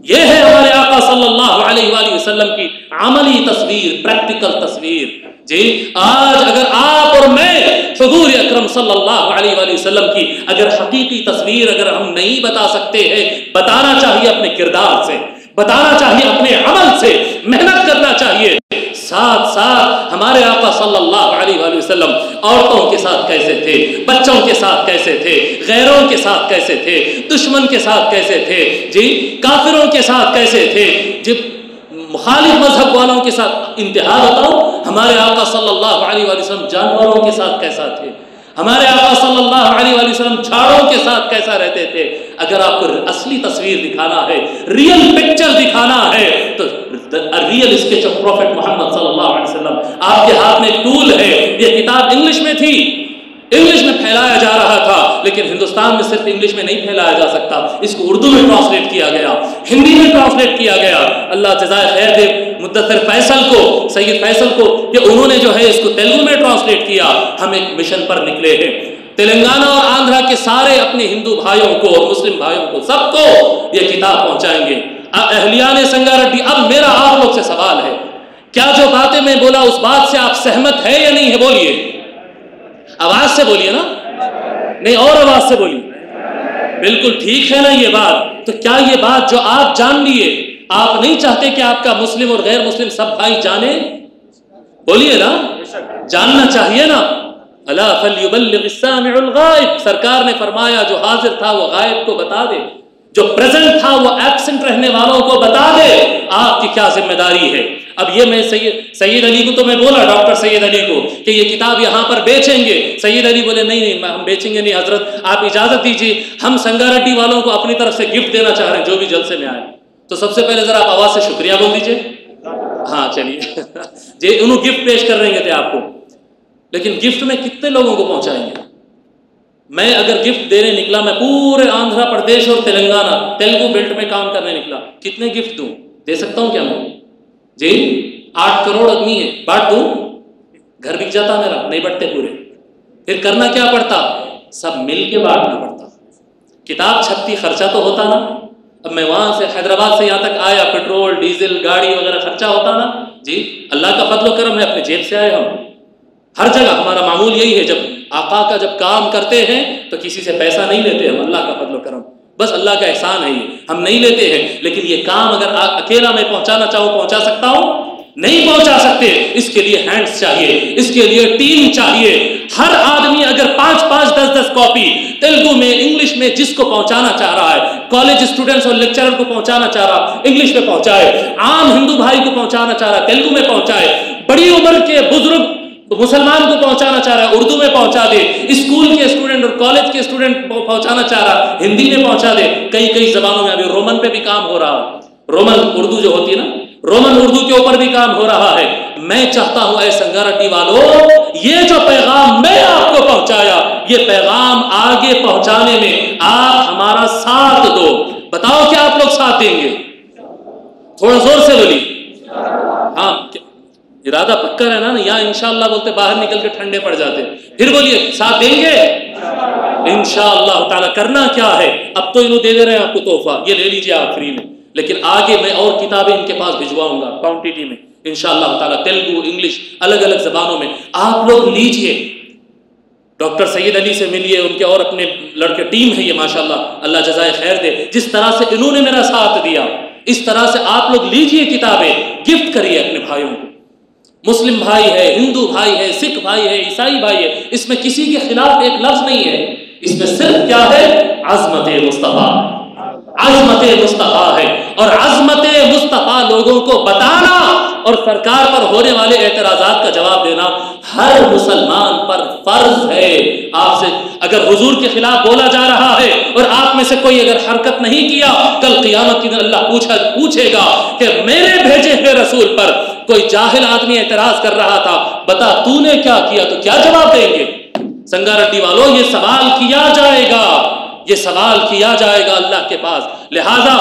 یہ ہے ہمارے آقا صلی اللہ علیہ وآلہ وسلم کی عملی تصویر، پریکٹیکل تصویر۔ جی آج اگر آپ اور میں حضور اکرم صلی اللہ علیہ وآلہ وسلم کی اگر حقیقی تصویر اگر ہم نہیں بتا سکتے ہیں، بتانا چاہیے اپنے کردار سے، بتانا چاہیے اپنے عمل سے، محنت کرنا چاہیے۔ ساتھ ساتھ ہمارے آقا صلی اللہ علیہ وآلہ وسلم عورتوں کے ساتھ کیسے تھے، بچوں کے ساتھ کیسے تھے، غیروں کے ساتھ کیسے تھے، دشمن کے ساتھ کیسے تھے، جی کافروں کے ساتھ کیسے تھے، جب مخالف مذہب والوں کے ساتھ انتہا بتاؤ، ہمارے آقا صلی اللہ علیہ وآلہ وسلم جانوروں کے ساتھ کیسا تھے، ہمارے آقا صلی اللہ علیہ وآلہ وسلم جھاڑوں کے ساتھ کیسا رہتے تھے۔ اگر آپ کو اصلی تصویر دکھانا ہے، ریئل پکچر دکھانا ہے، تو ریئل اسکیچ آف پروفیٹ محمد صلی اللہ علیہ وسلم آپ کے ہاتھ میں ایک ٹول ہے۔ یہ کتاب انگلش میں تھی، انگلش میں پھیلایا جا رہا تھا، لیکن ہندوستان میں صرف انگلش میں نہیں پھیلایا جا سکتا، اس کو اردو میں ٹرانسلیٹ کیا گیا، ہندی میں ٹرانسلیٹ کیا گیا۔ اللہ جزائے خیر دے مدثر فیصل کو، سید فیصل کو، کہ انہوں نے جو ہے اس کو تیلگو میں ٹرانسلیٹ کیا۔ ہم ایک مشن پر نکلے ہیں، تلنگانہ اور آندھرا کے سارے اپنے ہندو بھائیوں کو اور مسلم بھائیوں کو سب کو یہ کتاب پہنچائیں گے۔ اہلیان سنگاریڈی، اب میرا آپ لوگ سے سوال ہے، کیا جو باتیں میں بولا اس بات سے آپ سہمت ہے یا نہیں ہے؟ بولیے، آواز سے بولیے نا، نہیں اور آواز سے بولیے۔ بالکل ٹھیک ہے نا یہ بات؟ تو کیا یہ بات جو آپ جان لیے، آپ نہیں چاہتے کہ آپ کا مسلم اور غیر مسلم سب بھائی جانے؟ بولیے نا، جاننا چاہیے نا۔ الا فلیبلغ السامع الغائب، سرکار نے فرمایا جو حاضر تھا وہ غائب کو بتا دے، جو پریزنٹ تھا وہ ایبسنٹ رہنے والوں کو بتا دے۔ آپ کی کیا ذمہ داری ہے؟ اب یہ میں سید علی کو تو میں بولا، ڈاکٹر سید علی کو، کہ یہ کتاب یہاں پر بیچیں گے۔ سید علی بولے نہیں ہم بیچیں گے نہیں حضرت، آپ اجازت دیجیے، ہم سنگاریڈی والوں کو اپنی طرف سے گفٹ دینا چاہ رہے ہیں جو بھی جلسے میں آئے۔ تو سب سے پہلے ذرا آپ آواز سے شکریہ بول دیجیے۔ ہاں چلیے جی، انہوں گفٹ پیش کر رہے تھے آپ کو، لیکن گفٹ میں کتنے لوگوں کو پہنچائیں گے؟ میں اگر گفٹ دینے نکلا، میں پورے آندھرا پردیش اور تلنگانہ تیلگو بیلٹ میں کام کرنے نکلا، کتنے گفٹ دوں؟ دے سکتا ہوں کیا میں؟ جی 8 کروڑ آدمی ہے، بانٹ دوں؟ گھر بک جاتا میرا، نہیں بٹتے پورے۔ پھر کرنا کیا پڑتا؟ سب مل کے بانٹنا پڑتا۔ کتاب چھپتی، خرچہ تو ہوتا نا۔ اب میں وہاں سے حیدرآباد سے یہاں تک آیا، پیٹرول ڈیزل گاڑی وغیرہ خرچہ ہوتا نا جی۔ اللہ کا فضل و کرم ہے، اپنے جیب سے آئے ہم۔ ہر جگہ ہمارا معمول یہی ہے، جب آقا کا جب کام کرتے ہیں تو کسی سے پیسہ نہیں لیتے ہم، اللہ کا فضل و کرم، بس اللہ کا احسان ہے، یہ ہم نہیں لیتے ہیں۔ لیکن یہ کام اگر اکیلا میں پہنچانا چاہوں پہنچا سکتا ہوں؟ نہیں پہنچا سکتے۔ اس کے لیے ہینڈز چاہیے، اس کے لیے ٹیم چاہیے۔ ہر آدمی اگر 5-5 10-10 کاپی تیلگو میں انگلش میں جس کو پہنچانا چاہ رہا ہے، کالج اسٹوڈنٹس اور لیکچرر کو پہنچانا چاہ رہا انگلش میں پہنچائے، عام ہندو بھائی کو پہنچانا چاہ رہا تیلگو میں پہنچائے، بڑی عمر کے بزرگ مسلمان کو پہنچانا چاہ رہا ہے اردو میں پہنچا دے، اسکول کے اسٹوڈنٹ اور کالج کے اسٹوڈنٹ پہنچانا چاہ رہا ہندی میں پہنچا دے۔ کئی زبانوں میں ابھی رومن پہ بھی کام ہو رہا ہے، رومن اردو جو ہوتی ہے نا، رومن اردو کے اوپر بھی کام ہو رہا ہے۔ میں چاہتا ہوں اے سنگاریڈی والوں، یہ جو پیغام میں آپ کو پہنچایا، یہ پیغام آگے پہنچانے میں آپ ہمارا ساتھ دو۔ بتاؤ کیا آپ لوگ ساتھ دیں گے؟ تھوڑا زور سے بولیے۔ ہاں ارادہ پکا رہنا نا، یا انشاءاللہ بولتے باہر نکل کے ٹھنڈے پڑ جاتے۔ پھر بولیے ساتھ دیں گے انشاءاللہ تعالی۔ کرنا کیا ہے؟ اب تو انہوں دے رہے ہیں آپ کو تحفہ، یہ لے لیجیے آپ فری میں، لیکن آگے میں اور کتابیں ان کے پاس بھجواؤں گا کوانٹٹی میں انشاءاللہ تعالی، تیلگو انگلش الگ الگ زبانوں میں آپ لوگ لیجئے۔ ڈاکٹر سید علی سے ملیے، ان کے اور اپنے لڑکے ٹیم ہے یہ ماشاءاللہ، اللہ جزائے خیر دے۔ جس طرح سے انہوں نے میرا ساتھ دیا، اس طرح سے آپ لوگ لیجئے کتابیں، گفٹ کریے اپنے بھائیوں کو۔ مسلم بھائی ہے، ہندو بھائی ہے، سکھ بھائی ہے، عیسائی بھائی ہے، اس میں کسی کے خلاف ایک لفظ نہیں ہے، اس میں صرف کیا ہے؟ عظمت مصطفیٰ، عظمت مصطفیٰ ہے۔ اور عظمت مصطفیٰ لوگوں کو بتانا اور سرکار پر ہونے والے اعتراضات کا جواب دینا ہر مسلمان پر فرض ہے۔ آپ سے اگر حضور کے خلاف بولا جا رہا ہے اور آپ میں سے کوئی اگر حرکت نہیں کیا، کل قیامت کے دن اللہ پوچھے گا کہ میرے بھیجے ہوئے رسول پر کوئی جاہل آدمی اعتراض کر رہا تھا، بتا تو نے کیا کیا، تو کیا جواب دیں گے؟ سنگاریڈی والوں، یہ سوال کیا جائے گا، یہ سوال کیا جائے گا اللہ کے پاس۔ لہٰذا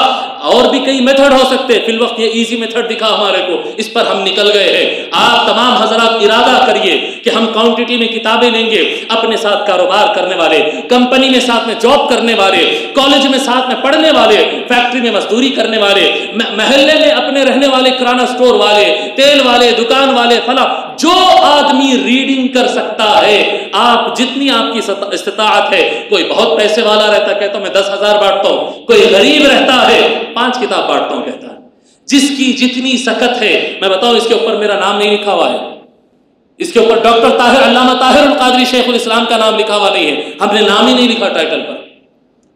اور بھی کئی میتھڈ ہو سکتے، فی الوقت یہ ایزی میتھڈ دکھا ہمارے کو، اس پر ہم نکل گئے ہیں۔ آپ تمام حضرات ارادہ کریے رہی ہے کہ ہم کوانٹٹی میں کتابیں لیں گے. اپنے ساتھ کاروبار کرنے والے, کمپنی میں ساتھ میں جاب کرنے والے, کالج میں ساتھ میں پڑھنے والے, فیکٹری میں مزدوری کرنے والے, محلے میں اپنے رہنے والے, کرانہ سٹور والے, تیل والے, دکان والے, فلاں, جو آدمی ریڈنگ کر سکتا ہے, آپ جتنی آپ کی استطاعت ہے. کوئی بہت پیسے والا رہتا ہے, کہتا ہوں میں 10,000 بانٹتا ہوں. کوئی غریب رہتا ہے 5 کتاب بانٹتا ہوں کہتا ہے. جس کی جتنی سکت ہے. میں بتاؤں اس کے اوپر میرا نام نہیں لکھا ہوا ہے, اس کے اوپر ڈاکٹر طاہر, علامہ طاہر القادری شیخ الاسلام کا نام لکھا ہوا نہیں ہے. ہم نے نام ہی نہیں لکھا ٹائٹل پر.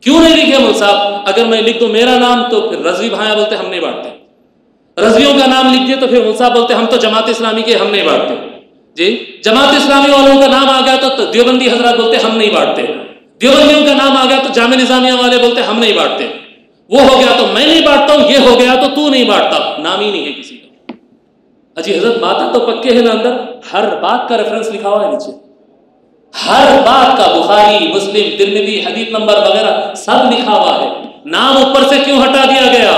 کیوں نہیں لکھے مول صاحب؟ اگر میں لکھ دوں میرا نام تو پھر رضوی بھائیاں بولتے ہم نہیں بانٹتے. رضویوں کا نام لکھ دیے تو پھر مول صاحب بولتے ہم تو جماعت اسلامی کے, ہم نہیں بانٹتے. جی, جماعت اسلامی والوں کا نام آ گیا تو دیوبندی حضرات بولتے ہم نہیں بانٹتے. دیوبندیوں کا نام آ گیا تو جامع نظامیہ والے بولتے ہم نہیں بانٹتے. وہ ہو گیا تو میں نہیں بانٹتا ہوں, یہ ہو گیا تو تو نہیں بانٹتا. نام ہی نہیں ہے کسی کا. اجی حضرت باتیں تو پکے ہیں نا, اندر ہر بات کا ریفرنس لکھا ہوا ہے نیچے, ہر بات کا, بخاری, مسلم, ترمذی, حدیث نمبر وغیرہ سب لکھا ہوا ہے. نام اوپر سے کیوں ہٹا دیا گیا؟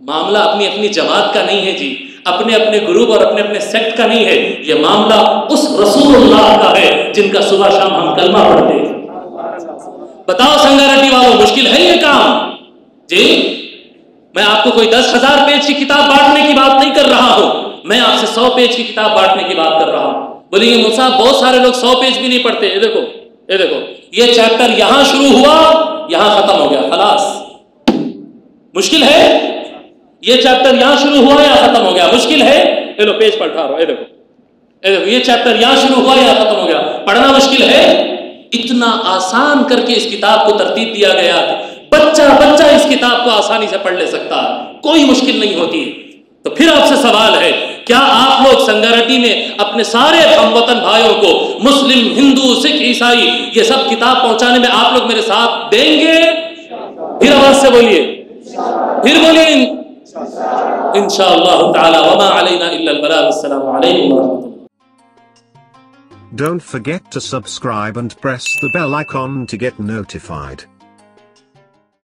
معاملہ اپنی اپنی جماعت کا نہیں ہے جی, اپنے اپنے گروپ اور اپنے اپنے سیکٹ کا نہیں ہے. یہ معاملہ اس رسول اللہ کا ہے جن کا صبح شام ہم کلمہ پڑھتے ہیں. بتاؤ سنگاریڈی والوں, مشکل ہے یہ کام؟ جی, میں آپ کو کوئی 10,000 پیج کی کتاب بانٹنے کی بات نہیں کر رہا ہوں, میں آپ سے 100 پیج کی کتاب بانٹنے کی بات کر رہا ہوں. بولیں گے مول صاحب بہت سارے لوگ 100 پیج بھی نہیں پڑھتے. یہ دیکھو, یہ دیکھو, یہ چیپٹر یہاں شروع ہوا, یہاں ختم ہو گیا, خلاص. مشکل ہے؟ یہ چیپٹر یہاں شروع ہوا یا ختم ہو گیا, مشکل ہے؟ یہ لو پیج پر اٹھا رہا ہوں, یہ دیکھو, یہ دیکھو, یہ چیپٹر یہاں شروع ہوا یا ختم ہو گیا. پڑھنا مشکل ہے؟ اتنا آسان کر کے اس کتاب کو ترتیب دیا گیا کہ بچہ اس کتاب کو آسانی سے پڑھ لے سکتا ہے, کوئی مشکل نہیں ہوتی. تو پھر آپ سے سوال ہے, کیا آپ لوگ سنگاریڈی میں اپنے سارے ہم وطن بھائیوں کو, مسلم, ہندو, سکھ, عیسائی, یہ سب کتاب پہنچانے میں آپ لوگ میرے ساتھ دیں گے؟ پھر آواز سے بولیے, پھر بولیے انشاءاللہ تعالی. وما علینا الا البلاغ. السلام علیکم ورحمۃ اللہ. Don't forget to subscribe and press the bell icon to get notified.